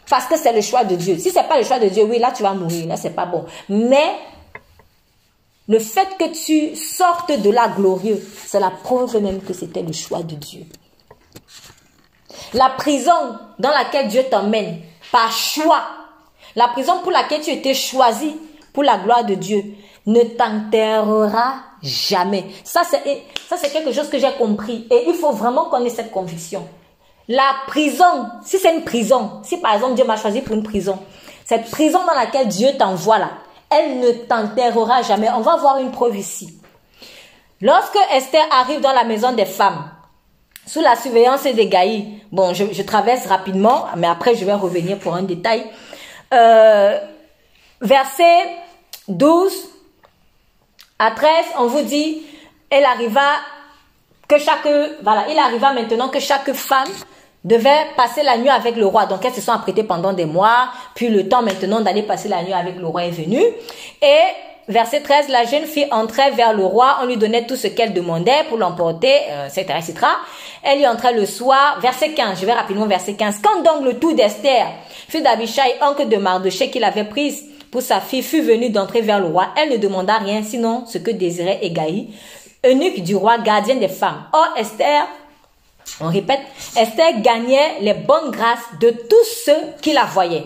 Parce que c'est le choix de Dieu. Si ce n'est pas le choix de Dieu, oui, là tu vas mourir. Là, c'est pas bon. Mais le fait que tu sortes de là glorieux, c'est la preuve même que c'était le choix de Dieu. La prison dans laquelle Dieu t'emmène, par choix, la prison pour laquelle tu étais choisi pour la gloire de Dieu, ne t'enterrera jamais. Ça, c'est quelque chose que j'ai compris. Et il faut vraiment qu'on ait cette conviction. La prison, si c'est une prison, si par exemple Dieu m'a choisi pour une prison, cette prison dans laquelle Dieu t'envoie là, elle ne t'enterrera jamais. On va voir une preuve ici. Lorsque Esther arrive dans la maison des femmes, sous la surveillance d'Hégaï, bon, je traverse rapidement, mais après je vais revenir pour un détail. Verset 12 à 13, on vous dit, il arriva maintenant que chaque femme devait passer la nuit avec le roi. Donc, elles se sont apprêtées pendant des mois. Puis, le temps maintenant d'aller passer la nuit avec le roi est venu. Et, verset 13, la jeune fille entrait vers le roi. On lui donnait tout ce qu'elle demandait pour l'emporter, etc., etc. Elle y entrait le soir. Verset 15, je vais rapidement verset 15. Quand donc le tour d'Esther, fille d'Abichai, oncle de Mardochée, qu'il avait prise pour sa fille, fut venue d'entrer vers le roi, elle ne demanda rien, sinon ce que désirait Hégaï, eunuque du roi, gardien des femmes. Or, Esther, on répète, Esther gagnait les bonnes grâces de tous ceux qui la voyaient.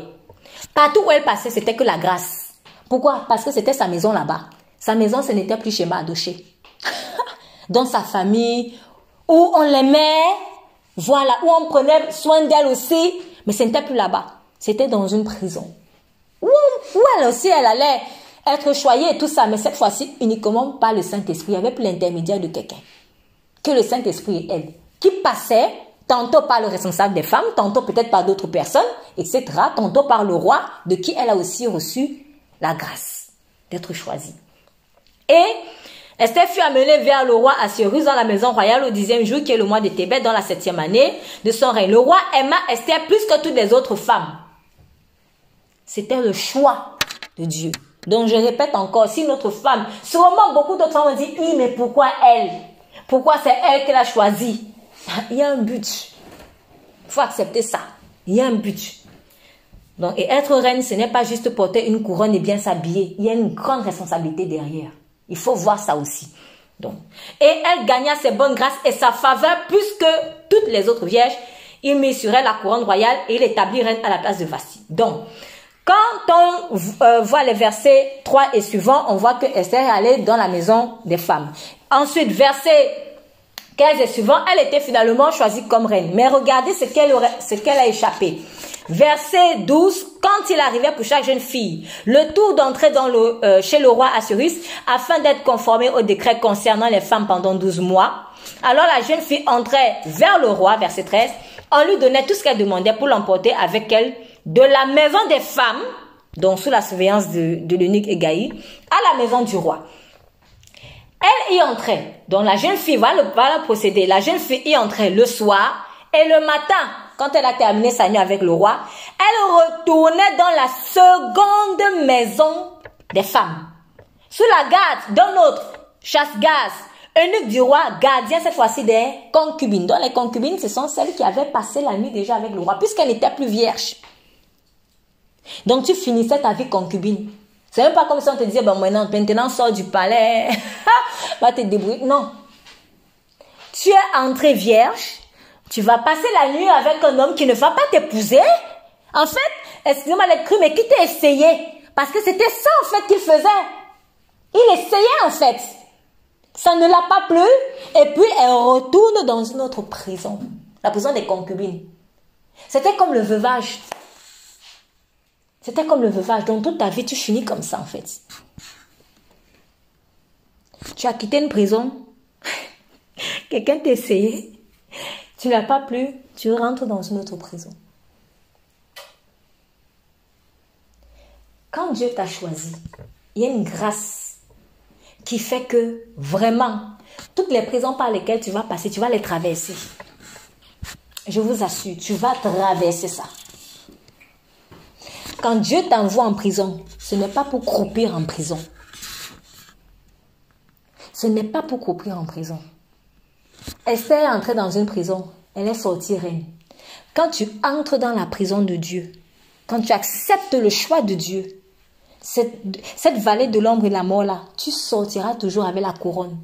Partout où elle passait, c'était que la grâce. Pourquoi? Parce que c'était sa maison là-bas. Sa maison, ce n'était plus chez Mardochée. Dans sa famille, où on l'aimait, voilà, où on prenait soin d'elle aussi, mais ce n'était plus là-bas. C'était dans une prison. Où elle aussi, elle allait être choyée et tout ça, mais cette fois-ci, uniquement par le Saint-Esprit. Il n'y avait plus l'intermédiaire de quelqu'un. Que le Saint-Esprit aide. Qui passait, tantôt par le responsable des femmes, tantôt peut-être par d'autres personnes, etc. Tantôt par le roi, de qui elle a aussi reçu la grâce d'être choisie. Et Esther fut amenée vers le roi Assuérus dans la maison royale au 10e jour, qui est le mois de Tébet, dans la 7e année de son règne. Le roi aima Esther plus que toutes les autres femmes. C'était le choix de Dieu. Donc je répète encore, si notre femme, sûrement beaucoup d'autres femmes ont dit, oui, mais pourquoi elle? Pourquoi c'est elle qui l'a choisi? Il y a un but. Il faut accepter ça. Il y a un but. Donc, et être reine, ce n'est pas juste porter une couronne et bien s'habiller. Il y a une grande responsabilité derrière. Il faut voir ça aussi. Donc, et elle gagna ses bonnes grâces et sa faveur plus que toutes les autres vierges. Il mit sur elle la couronne royale et il établit reine à la place de Vasti. Donc, quand on voit les versets 3 et suivants, on voit que Esther est allée dans la maison des femmes. Ensuite, verset 15 et suivant, elle était finalement choisie comme reine. Mais regardez ce qu'elle a échappé. Verset 12, quand il arrivait pour chaque jeune fille, le tour d'entrer chez le roi Assuérus, afin d'être conformé au décret concernant les femmes pendant 12 mois. Alors la jeune fille entrait vers le roi, verset 13, on lui donnait tout ce qu'elle demandait pour l'emporter avec elle de la maison des femmes, donc sous la surveillance de l'eunuque Hégaï, à la maison du roi. Elle y entrait. Donc la jeune fille, va le procéder. La jeune fille y entrait le soir et le matin, quand elle a terminé sa nuit avec le roi, elle retournait dans la seconde maison des femmes. Sous la garde d'un autre chasse-gaz, eunuque du roi, gardien cette fois-ci des concubines. Donc les concubines, ce sont celles qui avaient passé la nuit déjà avec le roi, puisqu'elles n'étaient plus vierges. Donc tu finissais ta vie concubine. C'est même pas comme si on te disait, ben maintenant sors du palais, va te débrouiller. Non. Tu es entrée vierge, tu vas passer la nuit avec un homme qui ne va pas t'épouser. En fait, excusez-moi d'être cru, mais qui t'a essayé? Parce que c'était ça en fait qu'il faisait. Il essayait en fait. Ça ne l'a pas plu. Et puis elle retourne dans une autre prison. La prison des concubines. C'était comme le veuvage. C'était comme le veuvage. Donc, toute ta vie, tu finis comme ça, en fait. Tu as quitté une prison. Quelqu'un t'a essayé. Tu n'as pas plu. Tu rentres dans une autre prison. Quand Dieu t'a choisi, il y a une grâce qui fait que vraiment, toutes les prisons par lesquelles tu vas passer, tu vas les traverser. Je vous assure, tu vas traverser ça. Quand Dieu t'envoie en prison, ce n'est pas pour croupir en prison. Ce n'est pas pour croupir en prison. Esther est entrée dans une prison, elle est sortie reine. Quand tu entres dans la prison de Dieu, quand tu acceptes le choix de Dieu, cette vallée de l'ombre et de la mort là, tu sortiras toujours avec la couronne.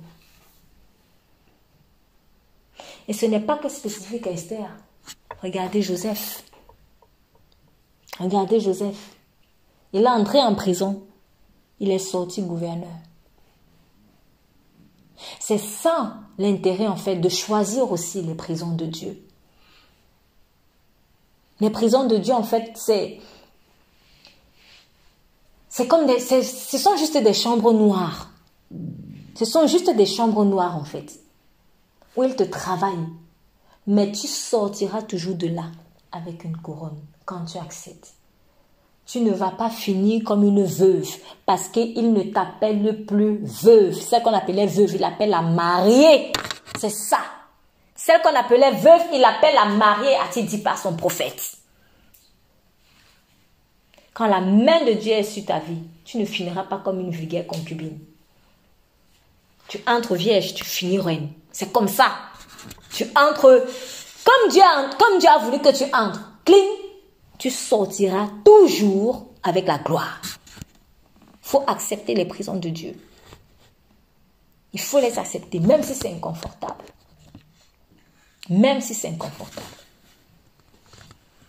Et ce n'est pas que spécifique à Esther. Regardez Joseph. Regardez Joseph. Il est entré en prison. Il est sorti gouverneur. C'est ça l'intérêt en fait de choisir aussi les prisons de Dieu. Les prisons de Dieu en fait c'est comme ce sont juste des chambres noires. Ce sont juste des chambres noires en fait. Où il te travaille. Mais tu sortiras toujours de là avec une couronne quand tu acceptes. Tu ne vas pas finir comme une veuve parce qu'il ne t'appelle plus veuve. Celle qu'on appelait veuve, il appelle la mariée. C'est ça. Celle qu'on appelait veuve, il appelle la mariée, a-t-il dit par son prophète. Quand la main de Dieu est sur ta vie, tu ne finiras pas comme une vulgaire concubine. Tu entres vierge, tu finis reine. C'est comme ça. Tu entres, comme Dieu a voulu que tu entres, clean, tu sortiras toujours avec la gloire. Il faut accepter les prisons de Dieu. Il faut les accepter, même si c'est inconfortable. Même si c'est inconfortable.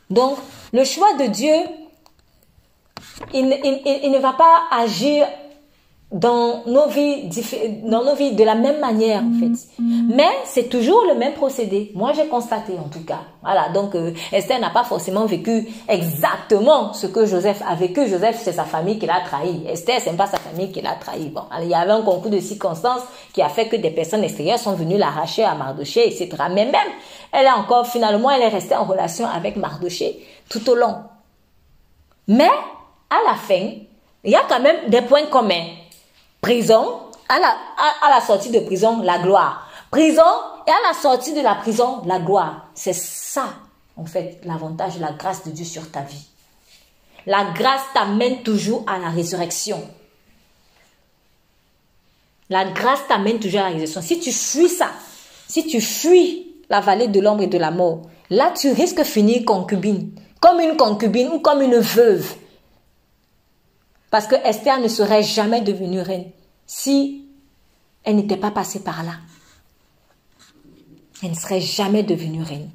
Donc, le choix de Dieu, il ne va pas agir dans nos vies de la même manière en fait. Mais c'est toujours le même procédé. Moi j'ai constaté en tout cas. Voilà, donc Esther n'a pas forcément vécu exactement ce que Joseph a vécu. Joseph, c'est sa famille qui l'a trahi. Esther, c'est pas sa famille qui l'a trahi. Bon, alors, il y avait un concours de circonstances qui a fait que des personnes extérieures sont venues l'arracher à Mardoché, etc. Mais même, elle est restée en relation avec Mardoché tout au long. Mais, à la fin, il y a quand même des points communs. Prison, à la sortie de prison, la gloire. Prison, et à la sortie de la prison, la gloire. C'est ça, en fait, l'avantage de la grâce de Dieu sur ta vie. La grâce t'amène toujours à la résurrection. La grâce t'amène toujours à la résurrection. Si tu fuis ça, si tu fuis la vallée de l'ombre et de la mort, là, tu risques de finir concubine. Comme une concubine ou comme une veuve. Parce que Esther ne serait jamais devenue reine si elle n'était pas passée par là. Elle ne serait jamais devenue reine.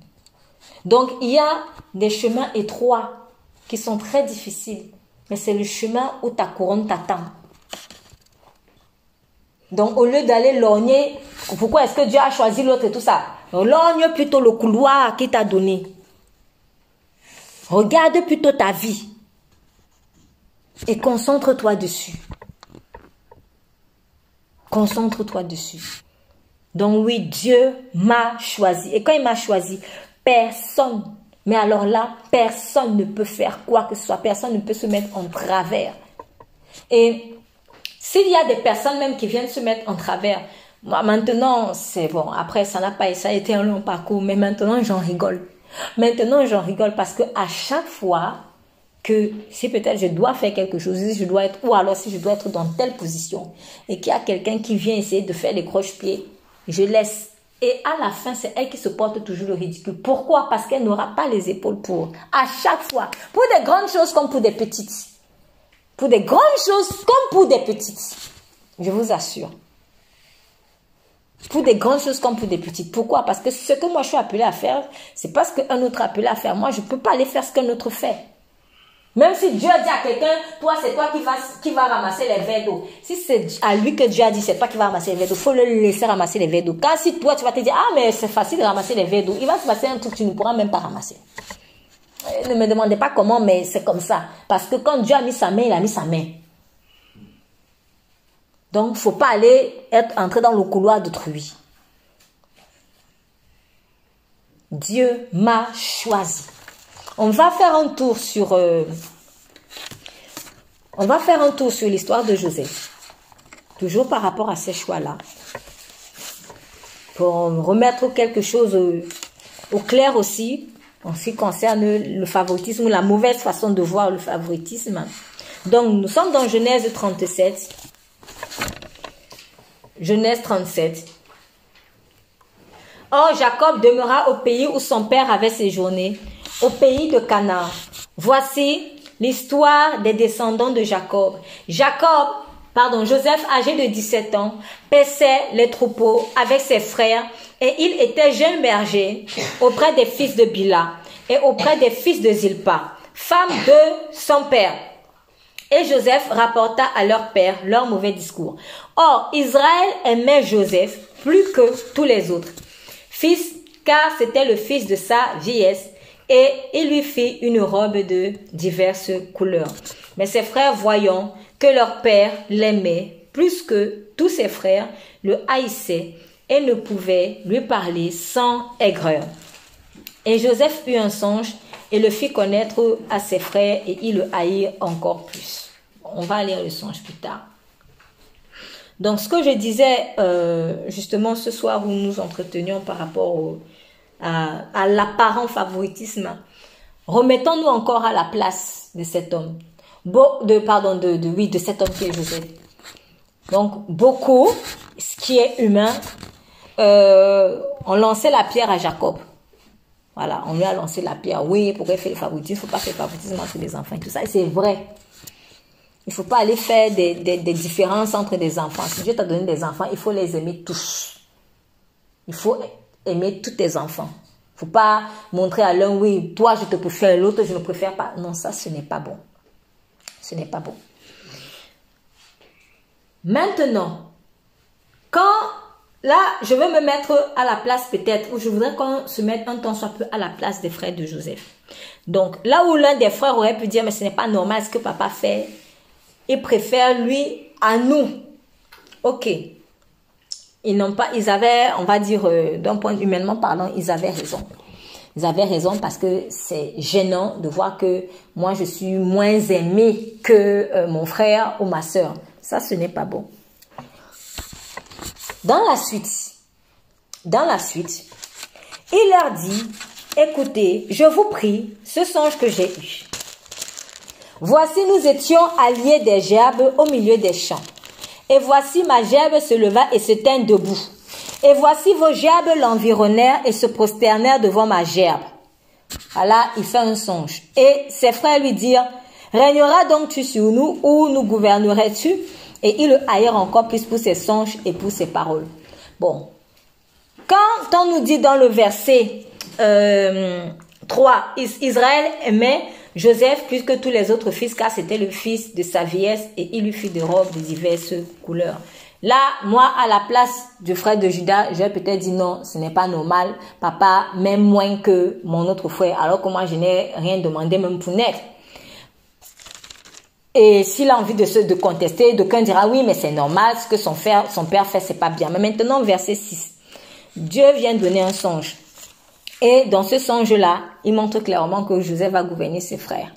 Donc, il y a des chemins étroits qui sont très difficiles. Mais c'est le chemin où ta couronne t'attend. Donc, au lieu d'aller lorgner, pourquoi est-ce que Dieu a choisi l'autre et tout ça? Lorgne plutôt le couloir qu'il t'a donné. Regarde plutôt ta vie. Et concentre-toi dessus. Concentre-toi dessus. Donc oui, Dieu m'a choisi. Et quand il m'a choisi, personne, mais alors là, personne ne peut faire quoi que ce soit. Personne ne peut se mettre en travers. Et s'il y a des personnes même qui viennent se mettre en travers, moi maintenant, c'est bon. Après, ça a été un long parcours, mais maintenant, j'en rigole. Maintenant, j'en rigole parce que à chaque fois que si peut-être je dois faire quelque chose, si je dois être, ou alors si je dois être dans telle position et qu'il y a quelqu'un qui vient essayer de faire les croche-pieds, je laisse. Et à la fin, c'est elle qui se porte toujours le ridicule. Pourquoi? Parce qu'elle n'aura pas les épaules pour. À chaque fois. Pour des grandes choses comme pour des petites. Pour des grandes choses comme pour des petites. Je vous assure. Pour des grandes choses comme pour des petites. Pourquoi? Parce que ce que moi je suis appelée à faire, c'est pas ce qu'un autre est appelé à faire. Moi, je ne peux pas aller faire ce qu'un autre fait. Même si Dieu a dit à quelqu'un, toi, c'est toi qui va ramasser les verres d'eau. Si c'est à lui que Dieu a dit, c'est toi qui vas ramasser les verres d'eau, il faut le laisser ramasser les verres d'eau. Car si toi, tu vas te dire, ah, mais c'est facile de ramasser les verres d'eau, il va se passer un truc que tu ne pourras même pas ramasser. Ne me demandez pas comment, mais c'est comme ça. Parce que quand Dieu a mis sa main, il a mis sa main. Donc, il ne faut pas entrer dans le couloir d'autrui. Dieu m'a choisi. On va faire un tour sur l'histoire de Joseph. Toujours par rapport à ces choix-là. Pour remettre quelque chose au clair aussi, en ce qui concerne le favoritisme, la mauvaise façon de voir le favoritisme. Donc, nous sommes dans Genèse 37. Genèse 37. Or, Jacob demeura au pays où son père avait séjourné, au pays de Canaan. Voici l'histoire des descendants de Jacob. Joseph, âgé de 17 ans, paissait les troupeaux avec ses frères et il était jeune berger auprès des fils de Bila et auprès des fils de Zilpa, femme de son père. Et Joseph rapporta à leur père leur mauvais discours. Or, Israël aimait Joseph plus que tous les autres fils, car c'était le fils de sa vieillesse, et il lui fit une robe de diverses couleurs. Mais ses frères, voyant que leur père l'aimait plus que tous ses frères, le haïssaient et ne pouvaient lui parler sans aigreur. Et Joseph eut un songe et le fit connaître à ses frères et ils le haïrent encore plus. On va lire le songe plus tard. Donc, ce que je disais justement ce soir où nous entretenions par rapport à l'apparent favoritisme, remettons-nous encore à la place de cet homme. De cet homme qui est Joseph. Donc, beaucoup, ce qui est humain, ont lancé la pierre à Jacob. Voilà, on lui a lancé la pierre. Oui, pourquoi il fait le favoritisme? Il ne faut pas faire le favoritisme entre les enfants et tout ça. Et c'est vrai. Il ne faut pas aller faire des différences entre des enfants. Si Dieu t'a donné des enfants, il faut les aimer tous. Il faut aimer tous tes enfants. Il ne faut pas montrer à l'un, oui, toi je te préfère, l'autre je ne préfère pas. Non, ça ce n'est pas bon. Ce n'est pas bon. Maintenant, là, je veux me mettre à la place peut-être, ou je voudrais qu'on se mette un temps soit peu à la place des frères de Joseph. Donc, là où l'un des frères aurait pu dire, mais ce n'est pas normal ce que papa fait, il préfère lui à nous. Ok. Ils avaient, on va dire, d'un point humainement parlant, ils avaient raison. Ils avaient raison parce que c'est gênant de voir que moi, je suis moins aimée que mon frère ou ma soeur. Ça, ce n'est pas bon. Dans la suite, il leur dit, écoutez, je vous prie, ce songe que j'ai eu. Voici, nous étions alliés des gerbes au milieu des champs. Et voici, ma gerbe se leva et se tint debout. Et voici, vos gerbes l'environnèrent et se prosternèrent devant ma gerbe. Voilà, il fait un songe. Et ses frères lui dirent, régneras donc-tu sur nous ou nous gouvernerais-tu? Et ils le haïrent encore plus pour ses songes et pour ses paroles. Bon. Quand on nous dit dans le verset 3, Israël aimait Joseph plus que tous les autres fils, car c'était le fils de sa vieillesse et il lui fit des robes de diverses couleurs. Là, moi, à la place du frère de Judas, j'ai peut-être dit non, ce n'est pas normal. Papa m'aime moins que mon autre frère, alors que moi, je n'ai rien demandé même pour naître. Et s'il a envie de contester, d'aucuns dira oui, mais c'est normal, ce que son père fait, c'est pas bien. Mais maintenant, verset 6, Dieu vient donner un songe. Et dans ce songe-là, il montre clairement que Joseph va gouverner ses frères.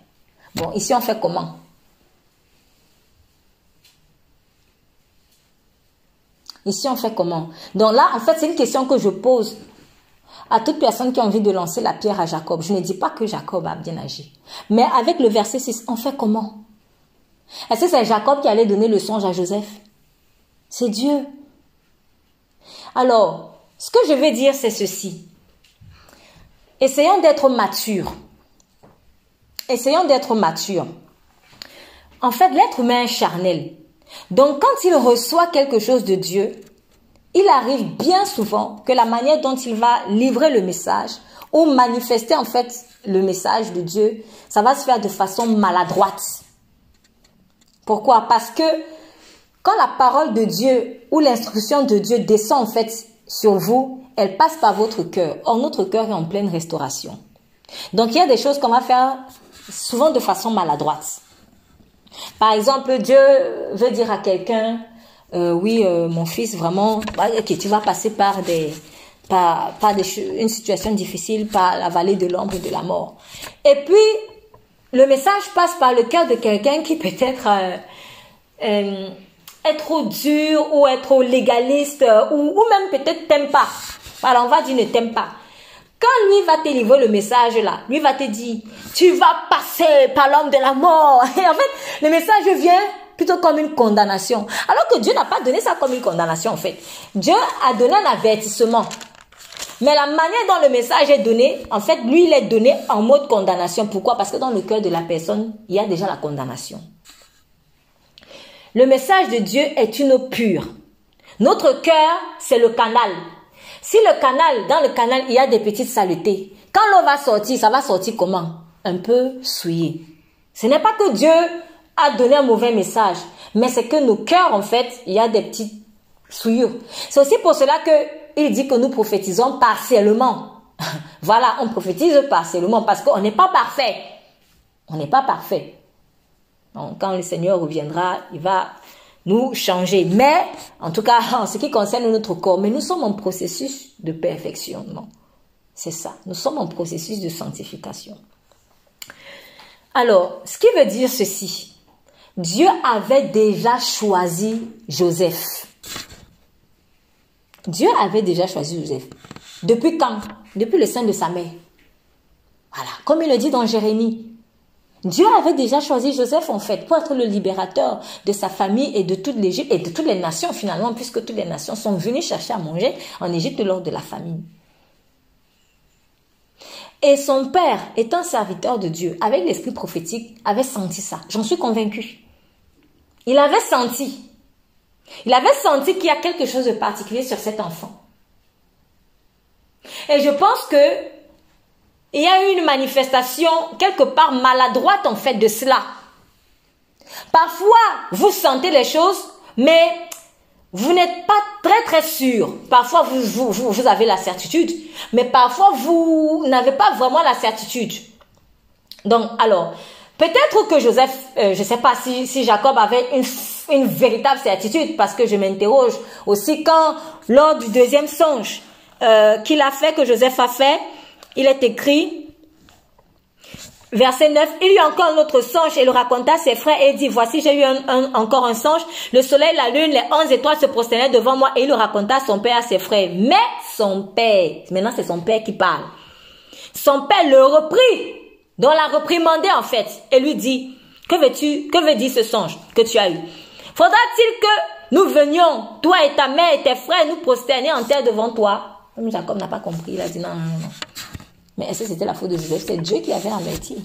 Bon, ici, on fait comment? Ici, on fait comment? Donc là, en fait, c'est une question que je pose à toute personne qui a envie de lancer la pierre à Jacob. Je ne dis pas que Jacob a bien agi. Mais avec le verset 6, on fait comment? Est-ce que c'est Jacob qui allait donner le songe à Joseph? C'est Dieu. Alors, ce que je veux dire, c'est ceci. Essayons d'être matures. Essayons d'être matures. En fait, l'être humain est charnel. Donc, quand il reçoit quelque chose de Dieu, il arrive bien souvent que la manière dont il va livrer le message ou manifester en fait le message de Dieu, ça va se faire de façon maladroite. Pourquoi? Parce que quand la parole de Dieu ou l'instruction de Dieu descend en fait sur vous, elle passe par votre cœur. Or, notre cœur est en pleine restauration. Donc, il y a des choses qu'on va faire souvent de façon maladroite. Par exemple, Dieu veut dire à quelqu'un, oui, mon fils, vraiment, okay, tu vas passer par une situation difficile, par la vallée de l'ombre de la mort. Et puis, le message passe par le cœur de quelqu'un qui peut-être est trop dur ou est trop légaliste ou même peut-être t'aime pas. Voilà, on va dire ne t'aime pas. Quand lui va te livrer le message là, lui va te dire, tu vas passer par l'homme de la mort. Et en fait, le message vient plutôt comme une condamnation. Alors que Dieu n'a pas donné ça comme une condamnation en fait. Dieu a donné un avertissement. Mais la manière dont le message est donné, en fait, lui, il est donné en mode condamnation. Pourquoi? Parce que dans le cœur de la personne, il y a déjà la condamnation. Le message de Dieu est une eau pure. Notre cœur, c'est le canal. Si dans le canal, il y a des petites saletés, quand l'eau va sortir, ça va sortir comment? Un peu souillé. Ce n'est pas que Dieu a donné un mauvais message, mais c'est que nos cœurs, en fait, il y a des petites souillures. C'est aussi pour cela qu'il dit que nous prophétisons partiellement. Voilà, on prophétise partiellement parce qu'on n'est pas parfait. On n'est pas parfait. Donc, quand le Seigneur reviendra, il va nous changer. Mais, en tout cas, en ce qui concerne notre corps, mais nous sommes en processus de perfectionnement. C'est ça. Nous sommes en processus de sanctification. Alors, ce qui veut dire ceci. Dieu avait déjà choisi Joseph. Dieu avait déjà choisi Joseph. Depuis quand? Depuis le sein de sa mère. Voilà. Comme il le dit dans Jérémie. Dieu avait déjà choisi Joseph en fait pour être le libérateur de sa famille et de toute l'Égypte et de toutes les nations finalement, puisque toutes les nations sont venues chercher à manger en Égypte lors de la famine. Et son père, étant serviteur de Dieu, avec l'esprit prophétique, avait senti ça. J'en suis convaincue. Il avait senti qu'il y a quelque chose de particulier sur cet enfant. Et je pense que il y a eu une manifestation quelque part maladroite en fait de cela. Parfois, vous sentez les choses, mais vous n'êtes pas très sûr. Parfois, vous avez la certitude, mais parfois, vous n'avez pas vraiment la certitude. Donc, alors, peut-être que Joseph, je ne sais pas si Jacob avait une véritable certitude, parce que je m'interroge aussi quand, lors du deuxième songe qu'il a fait, que Joseph a fait, il est écrit, verset 9, il eut encore un autre songe et le raconta à ses frères et il dit, voici j'ai eu encore un songe, le soleil, la lune, les 11 étoiles se prosternaient devant moi et il le raconta à son père, à ses frères. Mais son père, maintenant c'est son père qui parle, son père le reprit, donc l'a reprimandé en fait et lui dit, que veut dire ce songe que tu as eu? Faudra-t-il que nous venions, toi et ta mère et tes frères, nous prosterner en terre devant toi? Comme Jacob n'a pas compris, il a dit non. Mais est-ce que c'était la faute de Joseph? C'est Dieu qui avait averti.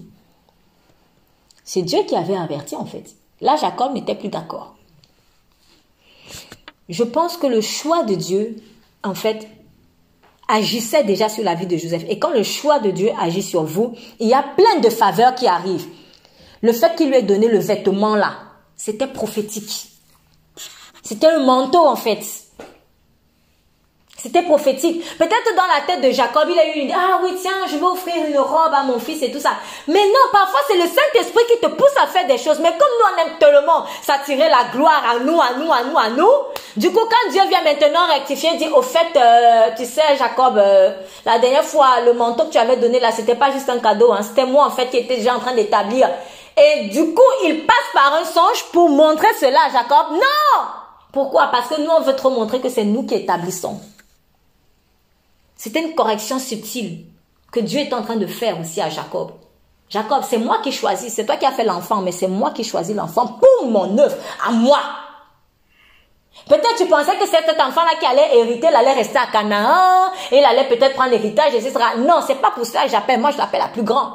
C'est Dieu qui avait averti en fait. Là, Jacob n'était plus d'accord. Je pense que le choix de Dieu, en fait, agissait déjà sur la vie de Joseph. Et quand le choix de Dieu agit sur vous, il y a plein de faveurs qui arrivent. Le fait qu'il lui ait donné le vêtement là, c'était prophétique. C'était un manteau en fait. C'était prophétique. Peut-être dans la tête de Jacob, il a eu une idée. Ah oui, tiens, je vais offrir une robe à mon fils et tout ça. Mais non, parfois c'est le Saint-Esprit qui te pousse à faire des choses. Mais comme nous, on aime tellement s'attirer la gloire à nous. Du coup, quand Dieu vient maintenant rectifier, dit, au fait, tu sais, Jacob, la dernière fois, le manteau que tu avais donné là, c'était pas juste un cadeau. Hein, c'était moi, en fait, qui était déjà en train d'établir. Et du coup, il passe par un songe pour montrer cela à Jacob. Non! Pourquoi? Parce que nous, on veut trop montrer que c'est nous qui établissons. C'était une correction subtile que Dieu est en train de faire aussi à Jacob. Jacob, c'est moi qui choisis. C'est toi qui as fait l'enfant, mais c'est moi qui choisis l'enfant pour mon œuvre, à moi. Peut-être tu pensais que cet enfant-là qui allait hériter, il allait rester à Canaan, et il allait peut-être prendre l'héritage, etc. Non, c'est pas pour cela que j'appelle. Moi, je l'appelle la plus grande.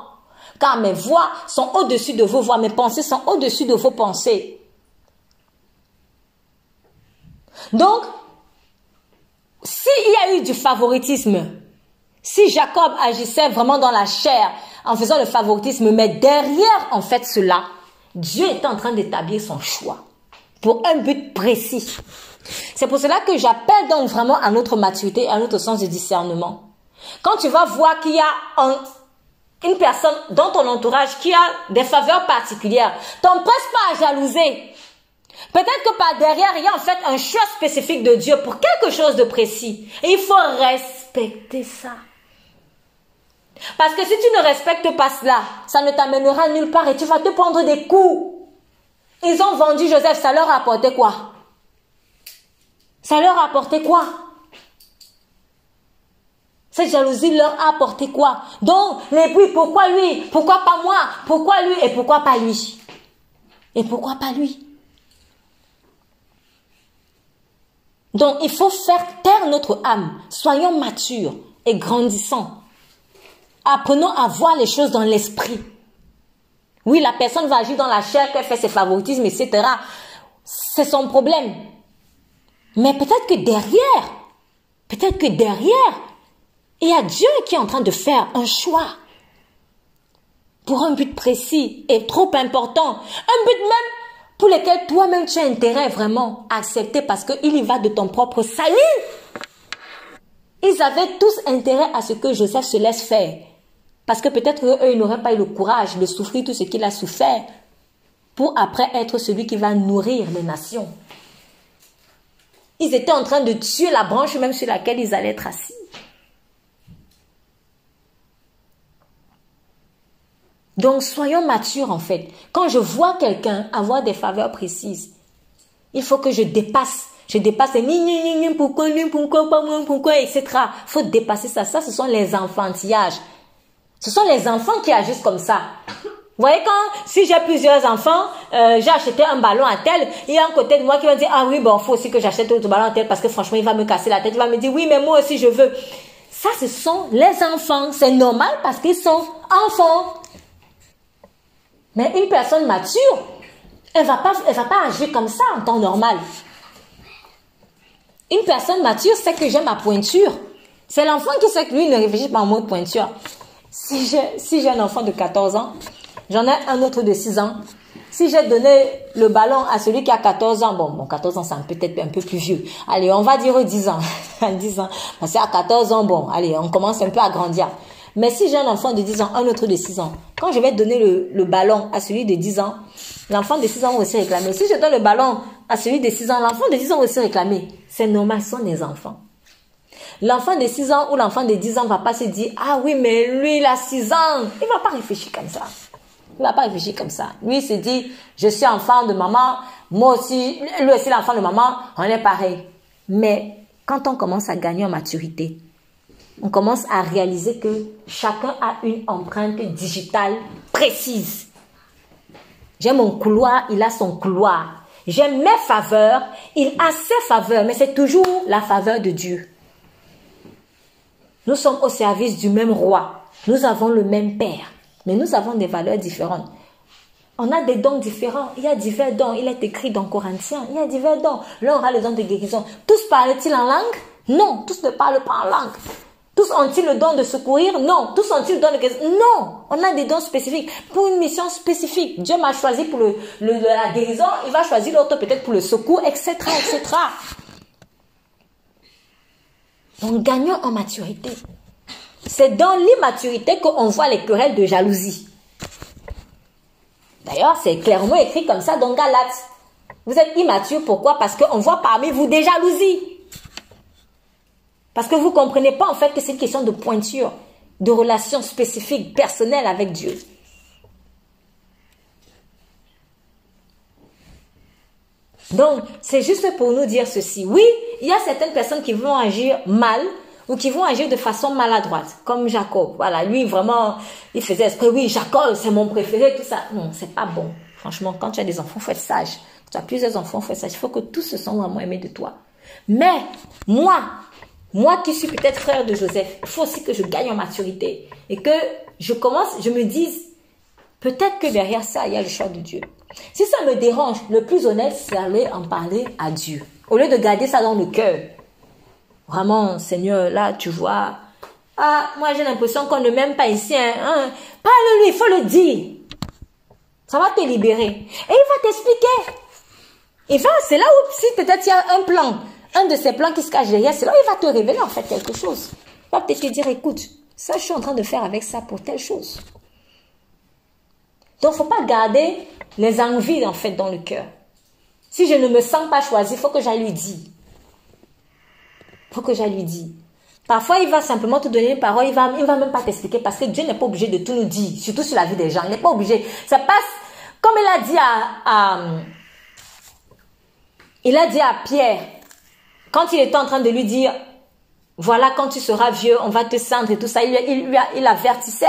Car mes voix sont au-dessus de vos voix, mes pensées sont au-dessus de vos pensées. Donc, s'il y a eu du favoritisme, si Jacob agissait vraiment dans la chair en faisant le favoritisme, mais derrière en fait cela, Dieu est en train d'établir son choix pour un but précis. C'est pour cela que j'appelle donc vraiment à notre maturité, à notre sens de discernement. Quand tu vas voir qu'il y a une personne dans ton entourage qui a des faveurs particulières, t'en presse pas à jalouser. Peut-être que par derrière, il y a en fait un choix spécifique de Dieu pour quelque chose de précis. Et il faut respecter ça. Parce que si tu ne respectes pas cela, ça ne t'amènera nulle part et tu vas te prendre des coups. Ils ont vendu Joseph, ça leur a apporté quoi? Ça leur a apporté quoi? Cette jalousie leur a apporté quoi? Donc, l'épris, pourquoi lui? Pourquoi pas moi? Pourquoi lui? Et pourquoi pas lui? Et pourquoi pas lui? Donc, il faut faire taire notre âme. Soyons matures et grandissants. Apprenons à voir les choses dans l'esprit. Oui, la personne va agir dans la chair, qu'elle fait ses favoritismes, etc. C'est son problème. Mais peut-être que derrière, il y a Dieu qui est en train de faire un choix pour un but précis et trop important. Un but même pour lequel toi-même tu as intérêt vraiment à accepter parce qu'il y va de ton propre salut. Ils avaient tous intérêt à ce que Joseph se laisse faire. Parce que peut-être eux, ils n'auraient pas eu le courage de souffrir tout ce qu'il a souffert pour après être celui qui va nourrir les nations. Ils étaient en train de tuer la branche même sur laquelle ils allaient être assis. Donc, soyons matures en fait. Quand je vois quelqu'un avoir des faveurs précises, il faut que je dépasse. Je dépasse les pourquoi pas moi, pourquoi, etc. Il faut dépasser ça. Ça, ce sont les enfantillages. Ce sont les enfants qui agissent comme ça. Vous voyez, si j'ai plusieurs enfants, j'ai acheté un ballon à tel, il y a un côté de moi qui va dire, ah oui, bon, il faut aussi que j'achète autre ballon à tel parce que franchement, il va me casser la tête. Il va me dire, oui, mais moi aussi, je veux. Ça, ce sont les enfants. C'est normal parce qu'ils sont enfants. Mais une personne mature, elle va pas agir comme ça en temps normal. Une personne mature sait que j'ai ma pointure. C'est l'enfant qui sait que lui ne réfléchit pas en mode pointure. Si j'ai un enfant de 14 ans, j'en ai un autre de 6 ans. Si j'ai donné le ballon à celui qui a 14 ans, bon 14 ans, c'est peut-être un peu plus vieux. Allez, on va dire 10 ans. 10 ans. Parce qu'à 14 ans, bon, allez, on commence un peu à grandir. Mais si j'ai un enfant de 10 ans, un autre de 6 ans, quand je vais donner le ballon à celui de 10 ans, l'enfant de 6 ans va aussi réclamer. Si je donne le ballon à celui de 6 ans, l'enfant de 10 ans va aussi réclamer. C'est normal, ce sont des enfants. L'enfant de 6 ans ou l'enfant de 10 ans ne va pas se dire, ah oui, mais lui, il a 6 ans. Il ne va pas réfléchir comme ça. Il ne va pas réfléchir comme ça. Lui, il se dit, je suis enfant de maman, moi aussi, lui aussi l'enfant de maman, on est pareil. Mais quand on commence à gagner en maturité, on commence à réaliser que chacun a une empreinte digitale précise. J'ai mon couloir, il a son couloir. J'ai mes faveurs, il a ses faveurs, mais c'est toujours la faveur de Dieu. Nous sommes au service du même roi. Nous avons le même Père, mais nous avons des valeurs différentes. On a des dons différents. Il y a divers dons. Il est écrit dans Corinthiens. Il y a divers dons. L'un aura le don de guérison. Tous parlent-ils en langue? Non, tous ne parlent pas en langue. Tous ont-ils le don de secourir? Non. Tous ont-ils le don de guérison? Non. On a des dons spécifiques pour une mission spécifique. Dieu m'a choisi pour la guérison. Il va choisir l'autre peut-être pour le secours, etc., etc. Donc, gagnons en maturité. C'est dans l'immaturité qu'on voit les querelles de jalousie. D'ailleurs, c'est clairement écrit comme ça dans Galates. Vous êtes immature, pourquoi? Parce qu'on voit parmi vous des jalousies. Parce que vous ne comprenez pas en fait que c'est une question de pointure, de relations spécifiques, personnelles avec Dieu. Donc, c'est juste pour nous dire ceci. Oui, il y a certaines personnes qui vont agir mal ou qui vont agir de façon maladroite, comme Jacob. Voilà, lui vraiment, il faisait esprit, oui, Jacob, c'est mon préféré, tout ça. Non, c'est pas bon. Franchement, quand tu as des enfants, il faut être sage. Quand tu as plusieurs enfants, il faut être sage. Il faut que tous se sentent vraiment aimés de toi. Mais, moi qui suis peut-être frère de Joseph, il faut aussi que je gagne en maturité et que je me dise, peut-être que derrière ça, il y a le choix de Dieu. Si ça me dérange, le plus honnête, c'est aller en parler à Dieu. Au lieu de garder ça dans le cœur. Vraiment, Seigneur, là, tu vois, moi j'ai l'impression qu'on ne m'aime pas ici. Parle-lui, il faut le dire. Ça va te libérer. Et il va t'expliquer. C'est là où, si peut-être il y a un plan, un de ces plans qui se cache derrière, c'est là où il va te révéler en fait quelque chose. Il va peut-être te dire, écoute, Ça, je suis en train de faire avec ça pour telle chose. Donc, il ne faut pas garder les envies, en fait, dans le cœur. Si je ne me sens pas choisie, il faut que j'aille lui dire. Il faut que j'aille lui dire. Parfois, il va simplement te donner une parole, il va même pas t'expliquer parce que Dieu n'est pas obligé de tout nous dire, surtout sur la vie des gens. Il n'est pas obligé. Ça passe, comme il a dit à Pierre, quand il était en train de lui dire, voilà, quand tu seras vieux, on va te cendre et tout ça, il avertissait.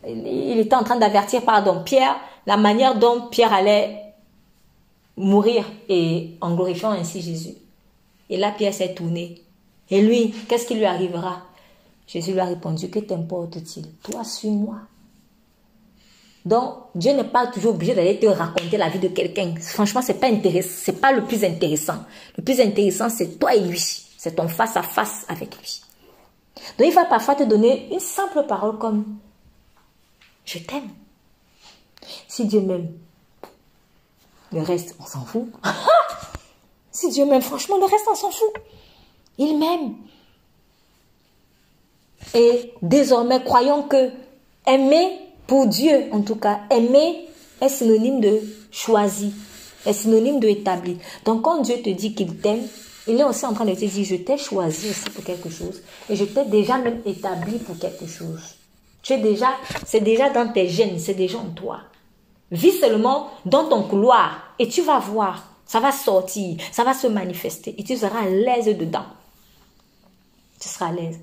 Il était en train d'avertir, Pierre, la manière dont Pierre allait mourir et en glorifiant ainsi Jésus. Et là, Pierre s'est tourné. Et lui, qu'est-ce qui lui arrivera? Jésus lui a répondu, que t'importe-t-il? Toi, suis-moi. Donc, Dieu n'est pas toujours obligé d'aller te raconter la vie de quelqu'un. Franchement, c'est pas le plus intéressant. Le plus intéressant, c'est toi et lui. C'est ton face-à-face avec lui. Donc, il va parfois te donner une simple parole comme « Je t'aime ». Si Dieu m'aime, le reste, on s'en fout. Si Dieu m'aime, franchement, le reste, on s'en fout. Il m'aime. Et désormais, croyons que aimer, pour Dieu en tout cas, aimer est synonyme de choisi, est synonyme de établi. Donc quand Dieu te dit qu'il t'aime, il est aussi en train de te dire, je t'ai choisi aussi pour quelque chose et je t'ai déjà même établi pour quelque chose. C'est déjà dans tes gènes, c'est déjà en toi. Vis seulement dans ton couloir et tu vas voir, ça va sortir, ça va se manifester et tu seras à l'aise dedans. Tu seras à l'aise.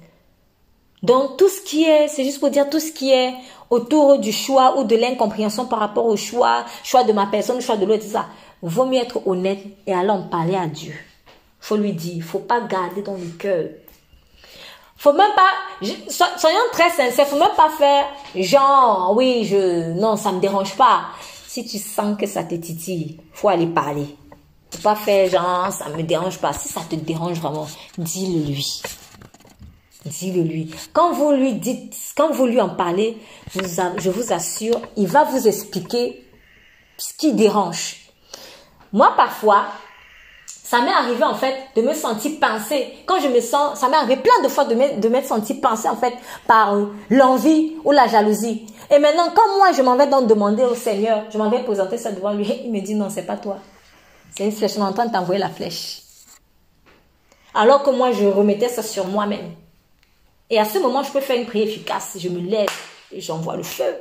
Donc tout ce qui est, c'est juste pour dire tout ce qui est autour du choix ou de l'incompréhension par rapport au choix de ma personne, choix de l'autre, tout ça, vaut mieux être honnête et aller en parler à Dieu. Faut lui dire, faut pas garder dans le cœur. Faut même pas, soyons très sincères, faut même pas faire genre, oui, non, ça me dérange pas. Si tu sens que ça te titille, faut aller parler. Faut pas faire genre, ça me dérange pas. Si ça te dérange vraiment, dis-le lui. Dis-le lui. Quand vous lui en parlez, je vous assure, il va vous expliquer ce qui dérange. Moi, parfois, ça m'est arrivé en fait de me sentir pincée. Quand je me sens, ça m'est arrivé plein de fois de me sentir pincée en fait par l'envie ou la jalousie. Et maintenant, quand moi je m'en vais donc demander au Seigneur, je m'en vais présenter ça devant lui, il me dit non, c'est pas toi. C'est une flèche, on est en train de t'envoyer la flèche. Alors que moi, je remettais ça sur moi-même. Et à ce moment, je peux faire une prière efficace. Je me lève et j'envoie le feu.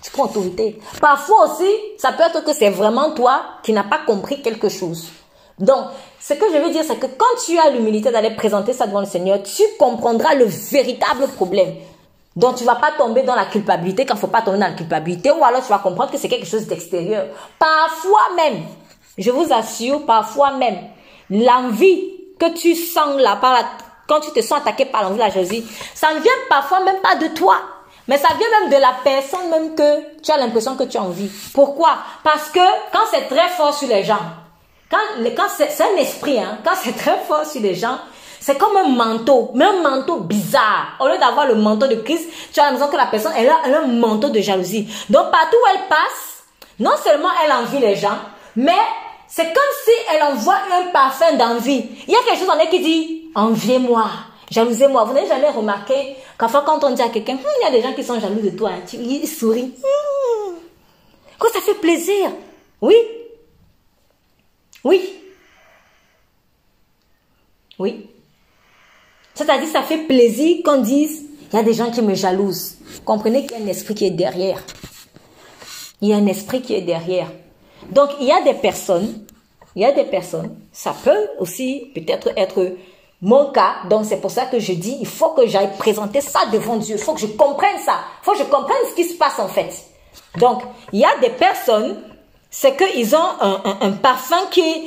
Tu prends autorité. Parfois aussi, ça peut être que c'est vraiment toi qui n'as pas compris quelque chose. Donc, ce que je veux dire, c'est que quand tu as l'humilité d'aller présenter ça devant le Seigneur, tu comprendras le véritable problème. Donc, tu ne vas pas tomber dans la culpabilité quand il ne faut pas tomber dans la culpabilité. Ou alors, tu vas comprendre que c'est quelque chose d'extérieur. Parfois même, je vous assure, parfois même, l'envie que tu sens là, quand tu te sens attaqué par l'envie de la jalousie, ça ne vient parfois même pas de toi. Mais ça vient même de la personne même que tu as l'impression que tu as envie. Pourquoi? Parce que quand c'est très fort sur les gens, quand c'est un esprit, hein, quand c'est très fort sur les gens, c'est comme un manteau, mais un manteau bizarre. Au lieu d'avoir le manteau de Christ, tu as l'impression que la personne elle a un manteau de jalousie. Donc partout où elle passe, non seulement elle envie les gens, mais c'est comme si elle envoie un parfum d'envie. Il y a quelque chose en elle qui dit, enviez-moi, jalousez-moi. Vous n'avez jamais remarqué qu'enfin quand on dit à quelqu'un, il y a des gens qui sont jaloux de toi, hein, ils sourient. Quand ça fait plaisir. Oui. Oui. Oui. C'est-à-dire, ça fait plaisir qu'on dise, il y a des gens qui me jalousent. Comprenez qu'il y a un esprit qui est derrière. Il y a un esprit qui est derrière. Donc, il y a des personnes, ça peut aussi peut-être être mon cas. Donc, c'est pour ça que je dis, il faut que j'aille présenter ça devant Dieu. Il faut que je comprenne ça. Il faut que je comprenne ce qui se passe en fait. Donc, il y a des personnes, c'est qu'ils ont un parfum qui est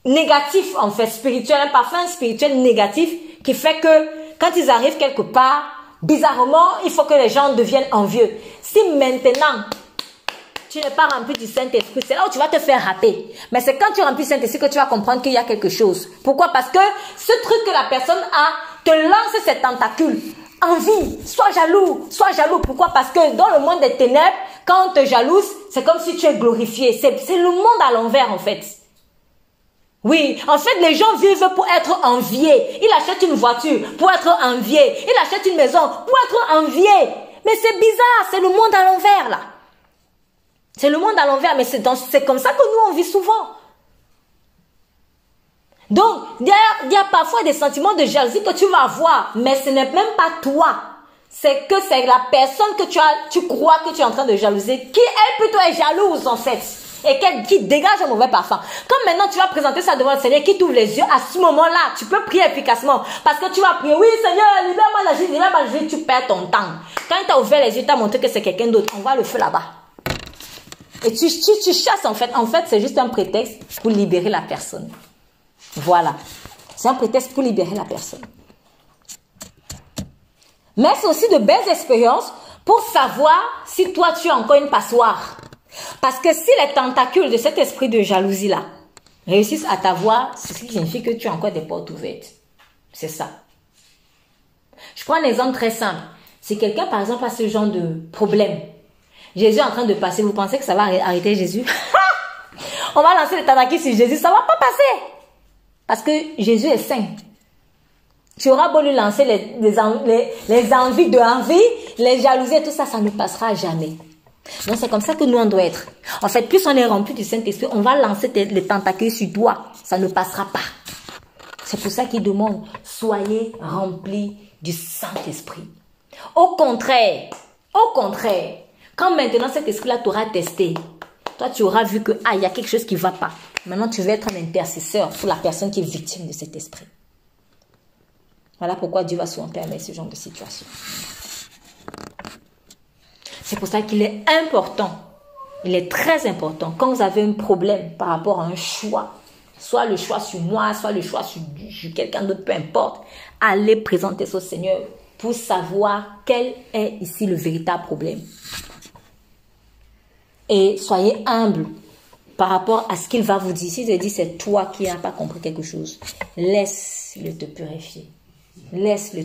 négatif en fait, spirituel, un parfum spirituel négatif qui fait que quand ils arrivent quelque part, bizarrement, il faut que les gens deviennent envieux. Si maintenant, tu n'es pas rempli du Saint-Esprit, c'est là où tu vas te faire râper. Mais c'est quand tu es rempli du Saint-Esprit que tu vas comprendre qu'il y a quelque chose. Pourquoi? Parce que ce truc que la personne a te lance ses tentacules. Envie, sois jaloux, sois jaloux. Pourquoi? Parce que dans le monde des ténèbres, quand on te jalouse, c'est comme si tu es glorifié. C'est le monde à l'envers en fait. Oui, en fait, les gens vivent pour être enviés. Il achète une voiture pour être envié. Il achète une maison pour être envié. Mais c'est bizarre, c'est le monde à l'envers, là. C'est le monde à l'envers, mais c'est comme ça que nous, on vit souvent. Donc, il y a parfois des sentiments de jalousie que tu vas avoir, mais ce n'est même pas toi. C'est que c'est la personne que tu crois que tu es en train de jalouser, qui elle plutôt est jalouse, en fait. Et qui dégage un mauvais parfum. Comme maintenant tu vas présenter ça devant le Seigneur qui t'ouvre les yeux, à ce moment-là, tu peux prier efficacement. Parce que tu vas prier, oui Seigneur, libère-moi la vie, libère-moi la vie, tu perds ton temps. Quand tu as ouvert les yeux, tu as montré que c'est quelqu'un d'autre, on voit le feu là-bas. Et tu chasses en fait. En fait, c'est juste un prétexte pour libérer la personne. Voilà. C'est un prétexte pour libérer la personne. Mais c'est aussi de belles expériences pour savoir si toi tu es encore une passoire. Parce que si les tentacules de cet esprit de jalousie-là réussissent à t'avoir, c'est ce qui signifie que tu as encore des portes ouvertes. C'est ça. Je prends un exemple très simple. Si quelqu'un, par exemple, a ce genre de problème, Jésus est en train de passer, vous pensez que ça va arrêter Jésus? On va lancer les tentacules sur Jésus, ça ne va pas passer. Parce que Jésus est saint. Tu auras beau lui lancer les envies de envie, les jalousies et tout ça, ça ne passera jamais. Donc c'est comme ça que nous on doit être. En fait, plus on est rempli du Saint-Esprit, on va lancer les tentacules sur toi. Ça ne passera pas. C'est pour ça qu'il demande, soyez remplis du Saint-Esprit. Au contraire, quand maintenant cet esprit-là t'aura testé, toi tu auras vu que il y a quelque chose qui ne va pas. Maintenant tu vas être un intercesseur pour la personne qui est victime de cet esprit. Voilà pourquoi Dieu va souvent permettre ce genre de situation. C'est pour ça qu'il est important, il est très important, quand vous avez un problème par rapport à un choix, soit le choix sur moi, soit le choix sur quelqu'un d'autre, peu importe, allez présenter ça au Seigneur pour savoir quel est ici le véritable problème. Et soyez humble par rapport à ce qu'il va vous dire. S'il te dit c'est toi qui n'as pas compris quelque chose, laisse-le te purifier. Laisse-le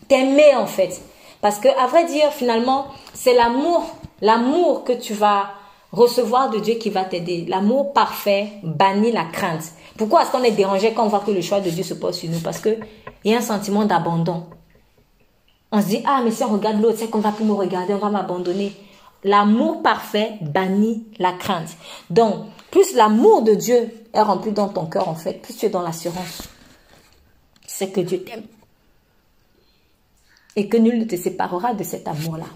t'aimer en fait. Parce que, à vrai dire, finalement, c'est l'amour que tu vas recevoir de Dieu qui va t'aider. L'amour parfait bannit la crainte. Pourquoi est-ce qu'on est dérangé quand on voit que le choix de Dieu se pose sur nous? Parce qu'il y a un sentiment d'abandon. On se dit, ah, mais si on regarde l'autre, c'est qu'on va plus me regarder, on va m'abandonner. L'amour parfait bannit la crainte. Donc, plus l'amour de Dieu est rempli dans ton cœur, en fait, plus tu es dans l'assurance. C'est que Dieu t'aime. Et que nul ne te séparera de cet amour-là.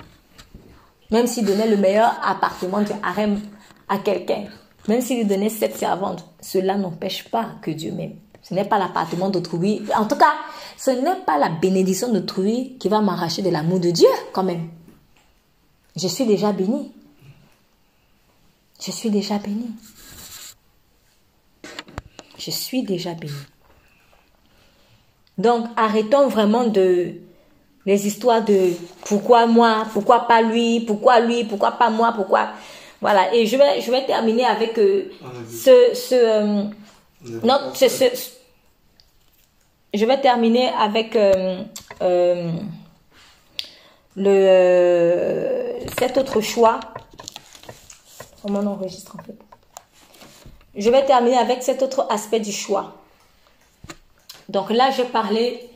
Même s'il donnait le meilleur appartement du harem à quelqu'un, même s'il lui donnait 7 servantes, cela n'empêche pas que Dieu m'aime. Ce n'est pas l'appartement d'autrui. En tout cas, ce n'est pas la bénédiction d'autrui qui va m'arracher de l'amour de Dieu, quand même. Je suis déjà bénie. Je suis déjà bénie. Je suis déjà bénie. Donc, arrêtons vraiment les histoires de pourquoi moi, pourquoi pas lui, pourquoi pas moi, pourquoi... Voilà, et je vais terminer avec je vais terminer avec cet autre choix. Comment on enregistre en fait? Je vais terminer avec cet autre aspect du choix. Donc là, je parlais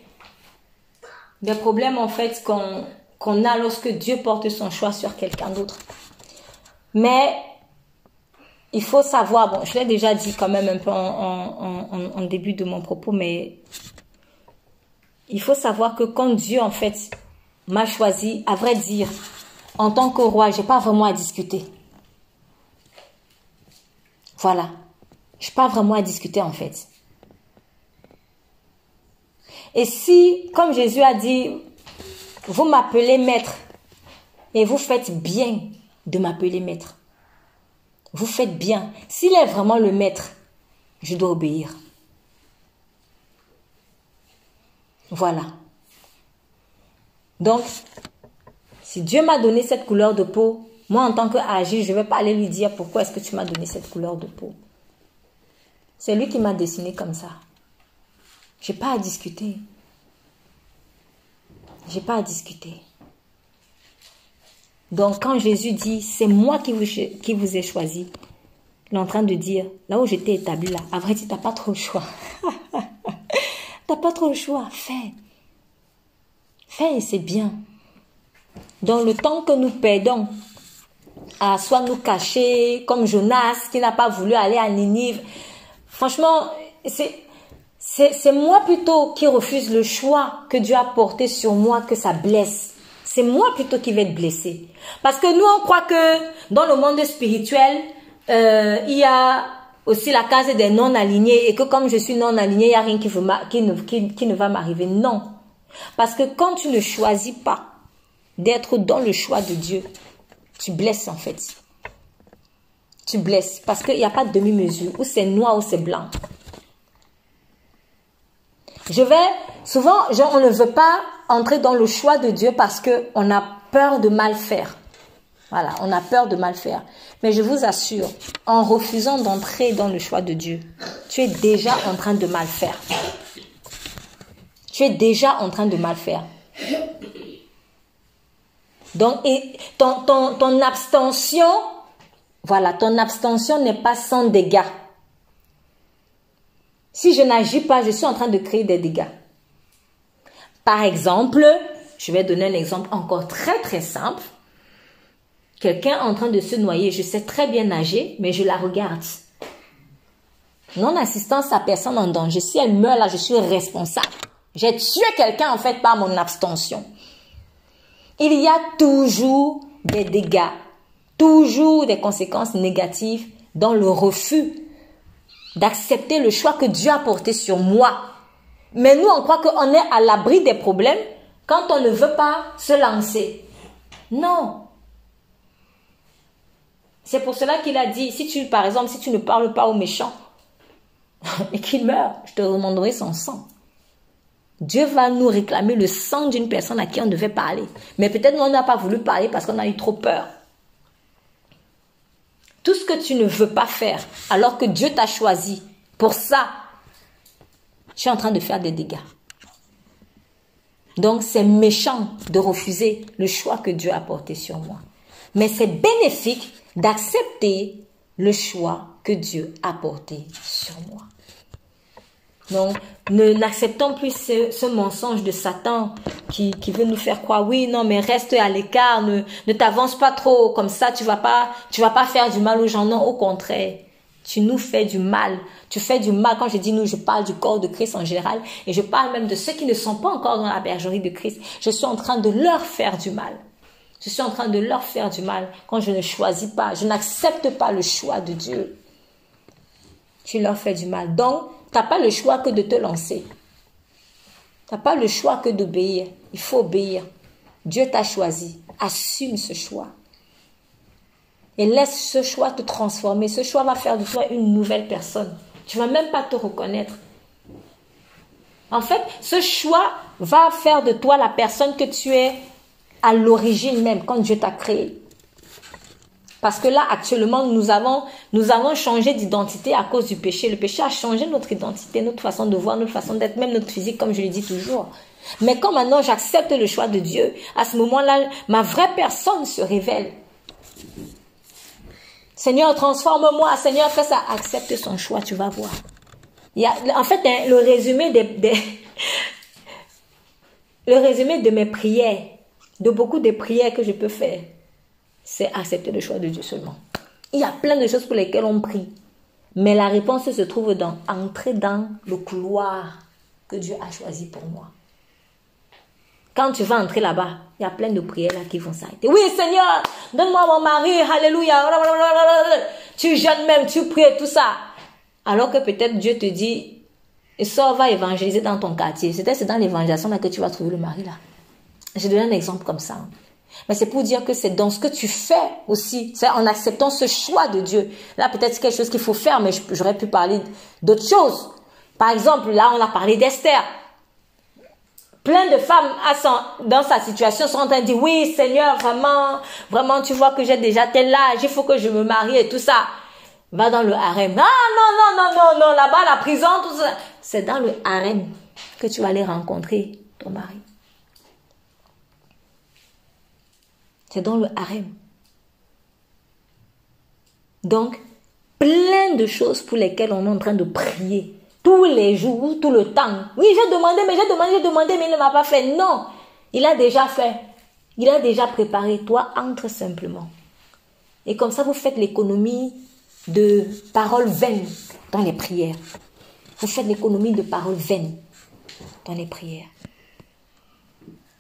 des problèmes en fait qu'on a lorsque Dieu porte son choix sur quelqu'un d'autre. Mais il faut savoir, bon, je l'ai déjà dit quand même un peu en début de mon propos, mais il faut savoir que quand Dieu en fait m'a choisi, à vrai dire, en tant que roi, j'ai pas vraiment à discuter. Voilà, j'ai pas vraiment à discuter en fait. Et si, comme Jésus a dit, vous m'appelez maître, et vous faites bien de m'appeler maître. Vous faites bien. S'il est vraiment le maître, je dois obéir. Voilà. Donc, si Dieu m'a donné cette couleur de peau, moi en tant qu'agir, je ne vais pas aller lui dire pourquoi est-ce que tu m'as donné cette couleur de peau. C'est lui qui m'a dessiné comme ça. Je n'ai pas à discuter. Je n'ai pas à discuter. Donc, quand Jésus dit, c'est moi qui vous ai choisi, il est en train de dire, là où j'étais établi là, à vrai dire, t'as pas trop le choix. T'as pas trop le choix, fais. Fais et c'est bien. Dans le temps que nous perdons, à soit nous cacher, comme Jonas qui n'a pas voulu aller à Ninive, franchement, c'est moi plutôt qui refuse le choix que Dieu a porté sur moi que ça blesse. C'est moi plutôt qui vais être blessé. Parce que nous, on croit que dans le monde spirituel, il y a aussi la case des non-alignés et que comme je suis non-aligné, il n'y a rien qui ne va m'arriver. Non. Parce que quand tu ne choisis pas d'être dans le choix de Dieu, tu blesses en fait. Tu blesses parce qu'il n'y a pas de demi-mesure. Ou c'est noir ou c'est blanc. Souvent, on ne veut pas entrer dans le choix de Dieu parce qu'on a peur de mal faire. Voilà, on a peur de mal faire. Mais je vous assure, en refusant d'entrer dans le choix de Dieu, tu es déjà en train de mal faire. Tu es déjà en train de mal faire. Donc, ton abstention, voilà, ton abstention n'est pas sans dégâts. Si je n'agis pas, je suis en train de créer des dégâts. Par exemple, je vais donner un exemple encore très très simple. Quelqu'un en train de se noyer, je sais très bien nager, mais je la regarde. Non-assistance à personne en danger. Si elle meurt là, je suis responsable. J'ai tué quelqu'un en fait par mon abstention. Il y a toujours des dégâts, toujours des conséquences négatives dans le refus d'accepter le choix que Dieu a porté sur moi. Mais nous, on croit qu'on est à l'abri des problèmes quand on ne veut pas se lancer. Non. C'est pour cela qu'il a dit, par exemple, si tu ne parles pas au méchant et qu'il meurt, je te demanderai son sang. Dieu va nous réclamer le sang d'une personne à qui on devait parler. Mais peut-être on n'a pas voulu parler parce qu'on a eu trop peur. Tout ce que tu ne veux pas faire, alors que Dieu t'a choisi pour ça, tu es en train de faire des dégâts. Donc, c'est méchant de refuser le choix que Dieu a porté sur moi. Mais c'est bénéfique d'accepter le choix que Dieu a porté sur moi. Donc, n'acceptons plus ce mensonge de Satan qui veut nous faire croire, oui, non, mais reste à l'écart, ne t'avance pas trop, comme ça, tu vas pas faire du mal aux gens. Non, au contraire, tu nous fais du mal. Tu fais du mal. Quand je dis nous, je parle du corps de Christ en général, et je parle même de ceux qui ne sont pas encore dans la bergerie de Christ. Je suis en train de leur faire du mal. Je suis en train de leur faire du mal quand je ne choisis pas, je n'accepte pas le choix de Dieu. Tu leur fais du mal. Donc, tu n'as pas le choix que de te lancer. Tu n'as pas le choix que d'obéir. Il faut obéir. Dieu t'a choisi. Assume ce choix. Et laisse ce choix te transformer. Ce choix va faire de toi une nouvelle personne. Tu ne vas même pas te reconnaître. En fait, ce choix va faire de toi la personne que tu es à l'origine même, quand Dieu t'a créé. Parce que là, actuellement, nous avons changé d'identité à cause du péché. Le péché a changé notre identité, notre façon de voir, notre façon d'être, même notre physique, comme je le dis toujours. Mais quand maintenant j'accepte le choix de Dieu, à ce moment-là, ma vraie personne se révèle. Seigneur, transforme-moi. Seigneur, fais ça. Accepte son choix, tu vas voir. En fait, le résumé le résumé de mes prières, de beaucoup de prières que je peux faire, c'est accepter le choix de Dieu seulement. Il y a plein de choses pour lesquelles on prie. Mais la réponse se trouve dans entrer dans le couloir que Dieu a choisi pour moi. Quand tu vas entrer là-bas, il y a plein de prières là qui vont s'arrêter. Oui, Seigneur, donne-moi mon mari, alléluia. Tu jeûnes même, tu pries et tout ça. Alors que peut-être Dieu te dit, sors, va évangéliser dans ton quartier. C'est dans l'évangélisation là que tu vas trouver le mari là. Je donne un exemple comme ça. Mais c'est pour dire que c'est dans ce que tu fais aussi. C'est en acceptant ce choix de Dieu. Là, peut-être c'est quelque chose qu'il faut faire, mais j'aurais pu parler d'autres choses. Par exemple, là, on a parlé d'Esther. Plein de femmes dans sa situation sont en train de dire, oui, Seigneur, vraiment, tu vois que j'ai déjà tel âge, il faut que je me marie et tout ça. Va dans le harem. Ah, non, là-bas, la prison, tout ça. C'est dans le harem que tu vas aller rencontrer ton mari. C'est dans le harem. Donc, plein de choses pour lesquelles on est en train de prier. Tous les jours, tout le temps. Oui, j'ai demandé, mais il ne m'a pas fait. Non, il a déjà fait. Il a déjà préparé. Toi, entre simplement. Et comme ça, vous faites l'économie de paroles vaines dans les prières. Vous faites l'économie de paroles vaines dans les prières.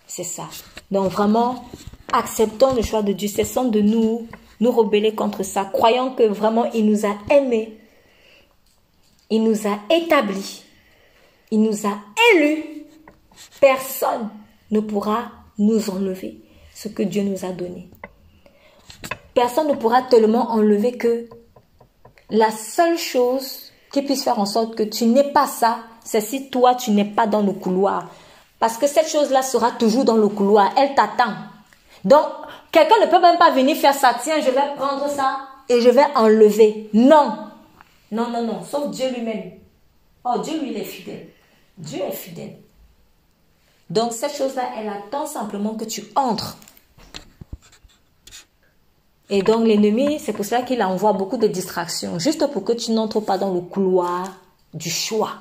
C'est ça. Donc vraiment, acceptons le choix de Dieu. Cessons de nous rebeller contre ça. Croyons que vraiment, il nous a aimés. Il nous a établis. Il nous a élus. Personne ne pourra nous enlever ce que Dieu nous a donné. Personne ne pourra tellement enlever que la seule chose qui puisse faire en sorte que tu n'aies pas ça, c'est si toi, tu n'es pas dans le couloir. Parce que cette chose-là sera toujours dans le couloir. Elle t'attend. Donc, quelqu'un ne peut même pas venir faire ça. Tiens, je vais prendre ça et je vais enlever. Non. Non, non, non. Sauf Dieu lui-même. Oh, Dieu, lui, il est fidèle. Dieu est fidèle. Donc, cette chose-là, elle attend simplement que tu entres. Et donc, l'ennemi, c'est pour ça qu'il envoie beaucoup de distractions. Juste pour que tu n'entres pas dans le couloir du choix.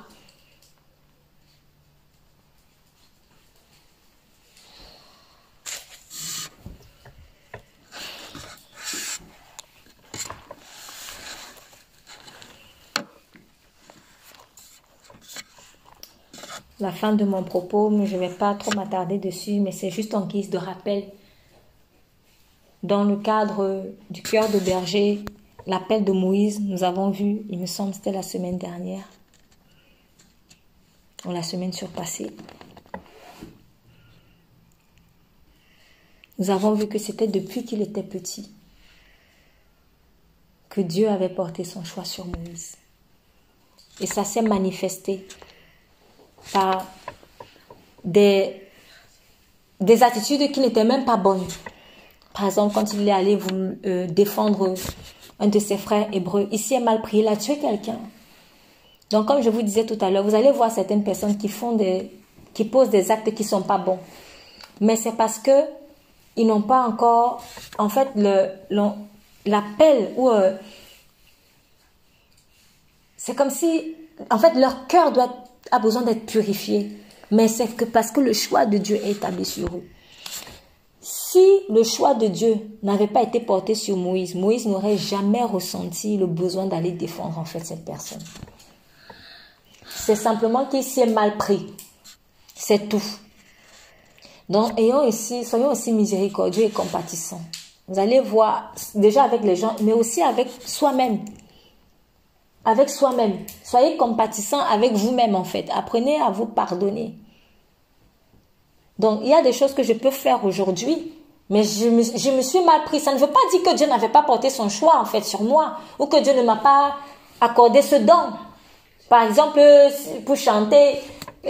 La fin de mon propos, mais je ne vais pas trop m'attarder dessus, mais c'est juste en guise de rappel. Dans le cadre du cœur de berger, l'appel de Moïse, nous avons vu, il me semble que c'était la semaine dernière, ou la semaine surpassée. Nous avons vu que c'était depuis qu'il était petit que Dieu avait porté son choix sur Moïse. Et ça s'est manifesté par des attitudes qui n'étaient même pas bonnes. Par exemple, quand il est allé défendre un de ses frères hébreux, il s'y est mal pris, il a tué quelqu'un. Donc, comme je vous disais tout à l'heure, vous allez voir certaines personnes qui posent des actes qui ne sont pas bons. Mais c'est parce que ils n'ont pas encore, en fait, l'appel ou c'est comme si, en fait, leur cœur a besoin d'être purifié. Mais c'est que parce que le choix de Dieu est établi sur eux. Si le choix de Dieu n'avait pas été porté sur Moïse, Moïse n'aurait jamais ressenti le besoin d'aller défendre en fait cette personne. C'est simplement qu'il s'y est mal pris. C'est tout. Donc, soyons aussi miséricordieux et compatissants. Vous allez voir, déjà avec les gens, mais aussi avec soi-même. Avec soi-même. Soyez compatissants avec vous-même en fait. Apprenez à vous pardonner. Donc, il y a des choses que je peux faire aujourd'hui, mais je me suis mal pris. Ça ne veut pas dire que Dieu n'avait pas porté son choix en fait sur moi, ou que Dieu ne m'a pas accordé ce don. Par exemple, pour chanter,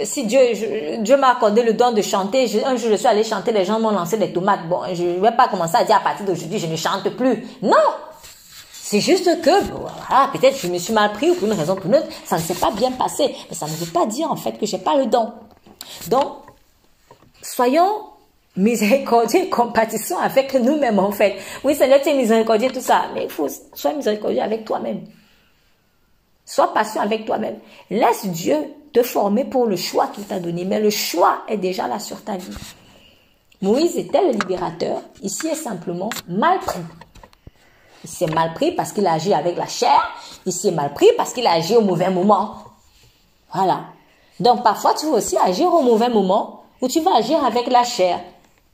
si Dieu m'a accordé le don de chanter, un jour je suis allée chanter, les gens m'ont lancé des tomates. Bon, je ne vais pas commencer à dire à partir d'aujourd'hui, je ne chante plus. Non! C'est juste que, voilà, peut-être je me suis mal pris ou pour une raison ou pour une autre, ça ne s'est pas bien passé. Mais ça ne veut pas dire en fait que je n'ai pas le don. Donc, soyons miséricordieux et compatissants avec nous-mêmes en fait. Oui, Seigneur, tu es miséricordieux, tout ça. Mais il faut sois miséricordieux avec toi-même. Sois patient avec toi-même. Laisse Dieu te former pour le choix qu'il t'a donné. Mais le choix est déjà là sur ta vie. Moïse était le libérateur. Ici est simplement mal pris. Il s'est mal pris parce qu'il a agi avec la chair. Il s'est mal pris parce qu'il a agi au mauvais moment. Voilà. Donc parfois tu vas aussi agir au mauvais moment ou tu vas agir avec la chair.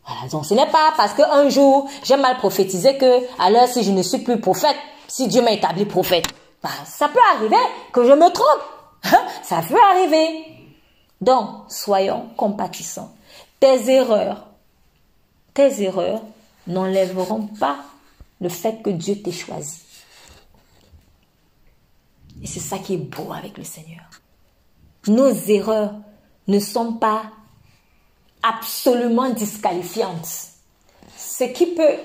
Voilà. Donc ce n'est pas parce qu'un jour j'ai mal prophétisé que alors si je ne suis plus prophète, si Dieu m'a établi prophète. Bah, ça peut arriver que je me trompe. Ça peut arriver. Donc, soyons compatissants. Tes erreurs n'enlèveront pas le fait que Dieu t'ait choisi. Et c'est ça qui est beau avec le Seigneur. Nos erreurs ne sont pas absolument disqualifiantes. Ce qui peut,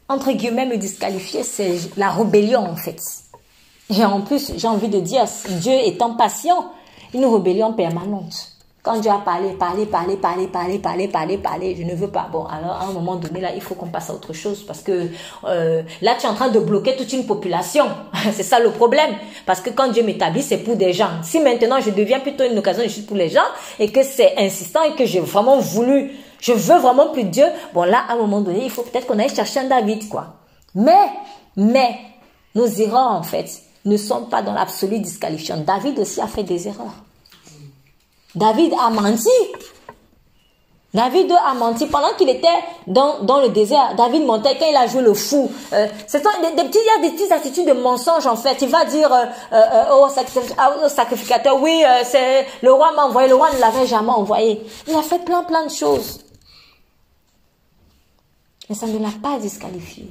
entre guillemets, me disqualifier, c'est la rébellion en fait. Et en plus, j'ai envie de dire, Dieu étant patient, une rébellion permanente. Quand Dieu a parlé, je ne veux pas. Bon, alors à un moment donné, là, il faut qu'on passe à autre chose parce que là, tu es en train de bloquer toute une population. C'est ça le problème. Parce que quand Dieu m'établit, c'est pour des gens. Si maintenant je deviens plutôt une occasion de chute pour les gens et que c'est insistant et que j'ai vraiment voulu, je veux vraiment plus de Dieu, bon là, à un moment donné, il faut peut-être qu'on aille chercher un David, quoi. Mais, nos erreurs, en fait, ne sont pas dans l'absolu disqualifiant. David aussi a fait des erreurs. David a menti. David a menti pendant qu'il était dans le désert. David mentait quand il a joué le fou. Il y a des petites attitudes de mensonge en fait. Il va dire au sacrificateur, oui, c'est le roi m'a envoyé. Le roi ne l'avait jamais envoyé. Il a fait plein de choses. Mais ça ne l'a pas disqualifié.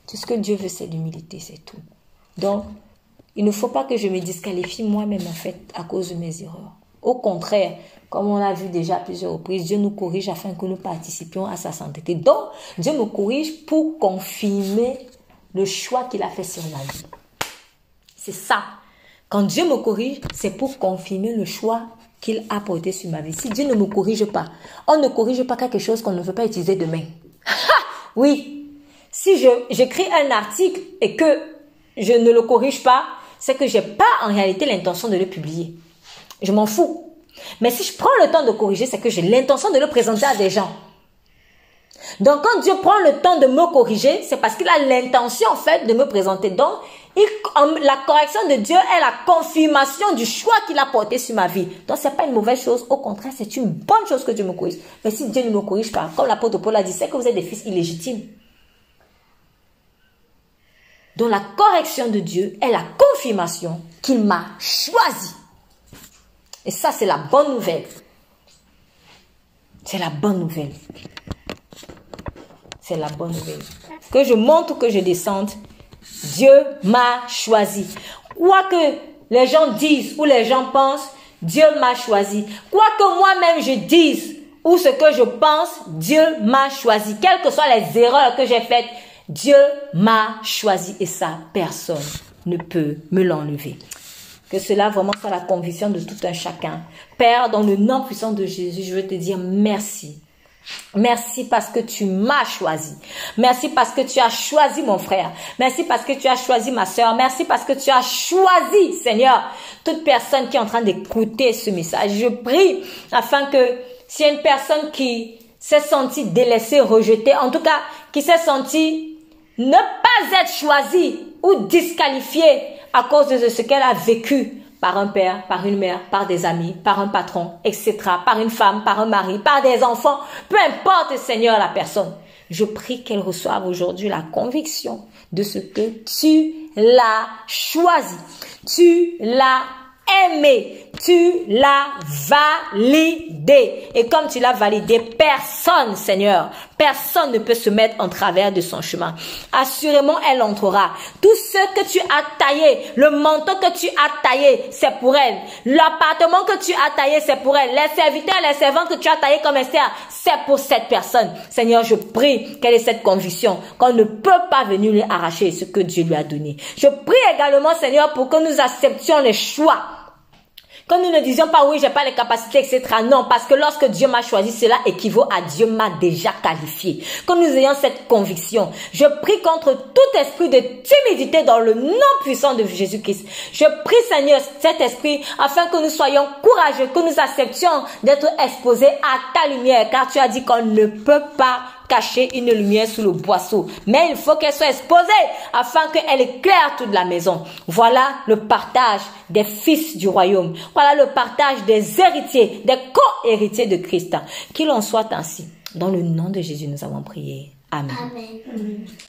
Tout ce que Dieu veut, c'est l'humilité, c'est tout. Donc, il ne faut pas que je me disqualifie moi-même en fait à cause de mes erreurs. Au contraire, comme on l'a vu déjà à plusieurs reprises, Dieu nous corrige afin que nous participions à sa sainteté. Donc, Dieu me corrige pour confirmer le choix qu'il a fait sur ma vie. C'est ça. Quand Dieu me corrige, c'est pour confirmer le choix qu'il a porté sur ma vie. Si Dieu ne me corrige pas, on ne corrige pas quelque chose qu'on ne veut pas utiliser demain. Oui. Si j'écris un article et que je ne le corrige pas, c'est que je n'ai pas en réalité l'intention de le publier. Je m'en fous. Mais si je prends le temps de corriger, c'est que j'ai l'intention de le présenter à des gens. Donc, quand Dieu prend le temps de me corriger, c'est parce qu'il a l'intention, en fait, de me présenter. Donc, la correction de Dieu est la confirmation du choix qu'il a porté sur ma vie. Donc, ce n'est pas une mauvaise chose. Au contraire, c'est une bonne chose que Dieu me corrige. Mais si Dieu ne me corrige pas, comme l'apôtre Paul a dit, c'est que vous êtes des fils illégitimes. Donc, la correction de Dieu est la confirmation qu'il m'a choisi. Et ça, c'est la bonne nouvelle. C'est la bonne nouvelle. C'est la bonne nouvelle. Que je monte ou que je descende, Dieu m'a choisi. Quoi que les gens disent ou les gens pensent, Dieu m'a choisi. Quoi que moi-même je dise ou ce que je pense, Dieu m'a choisi. Quelles que soient les erreurs que j'ai faites, Dieu m'a choisi. Et ça, personne ne peut me l'enlever. Que cela vraiment soit la conviction de tout un chacun. Père, dans le nom puissant de Jésus, je veux te dire merci. Merci parce que tu m'as choisi. Merci parce que tu as choisi mon frère. Merci parce que tu as choisi ma soeur. Merci parce que tu as choisi, Seigneur, toute personne qui est en train d'écouter ce message. Je prie afin que s'il y a une personne qui s'est sentie délaissée, rejetée, en tout cas qui s'est sentie ne pas être choisie ou disqualifiée à cause de ce qu'elle a vécu par un père, par une mère, par des amis, par un patron, etc., par une femme, par un mari, par des enfants, peu importe, Seigneur, la personne. Je prie qu'elle reçoive aujourd'hui la conviction de ce que tu l'as choisi, tu l'as aimé, tu l'as validé. Et comme tu l'as validé, personne, Seigneur, personne ne peut se mettre en travers de son chemin. Assurément, elle entrera. Tout ce que tu as taillé, le manteau que tu as taillé, c'est pour elle. L'appartement que tu as taillé, c'est pour elle. Les serviteurs, les servantes que tu as taillés comme Esther, c'est pour cette personne. Seigneur, je prie qu'elle ait cette conviction qu'on ne peut pas venir lui arracher ce que Dieu lui a donné. Je prie également, Seigneur, pour que nous acceptions les choix. Que nous ne disions pas, oui, j'ai pas les capacités, etc. Non, parce que lorsque Dieu m'a choisi, cela équivaut à Dieu m'a déjà qualifié. Que nous ayons cette conviction. Je prie contre tout esprit de timidité dans le nom puissant de Jésus-Christ. Je prie, Seigneur, cet esprit, afin que nous soyons courageux, que nous acceptions d'être exposés à ta lumière, car tu as dit qu'on ne peut pas cacher une lumière sous le boisseau. Mais il faut qu'elle soit exposée afin qu'elle éclaire toute la maison. Voilà le partage des fils du royaume. Voilà le partage des héritiers, des co-héritiers de Christ. Qu'il en soit ainsi. Dans le nom de Jésus, nous avons prié. Amen. Amen.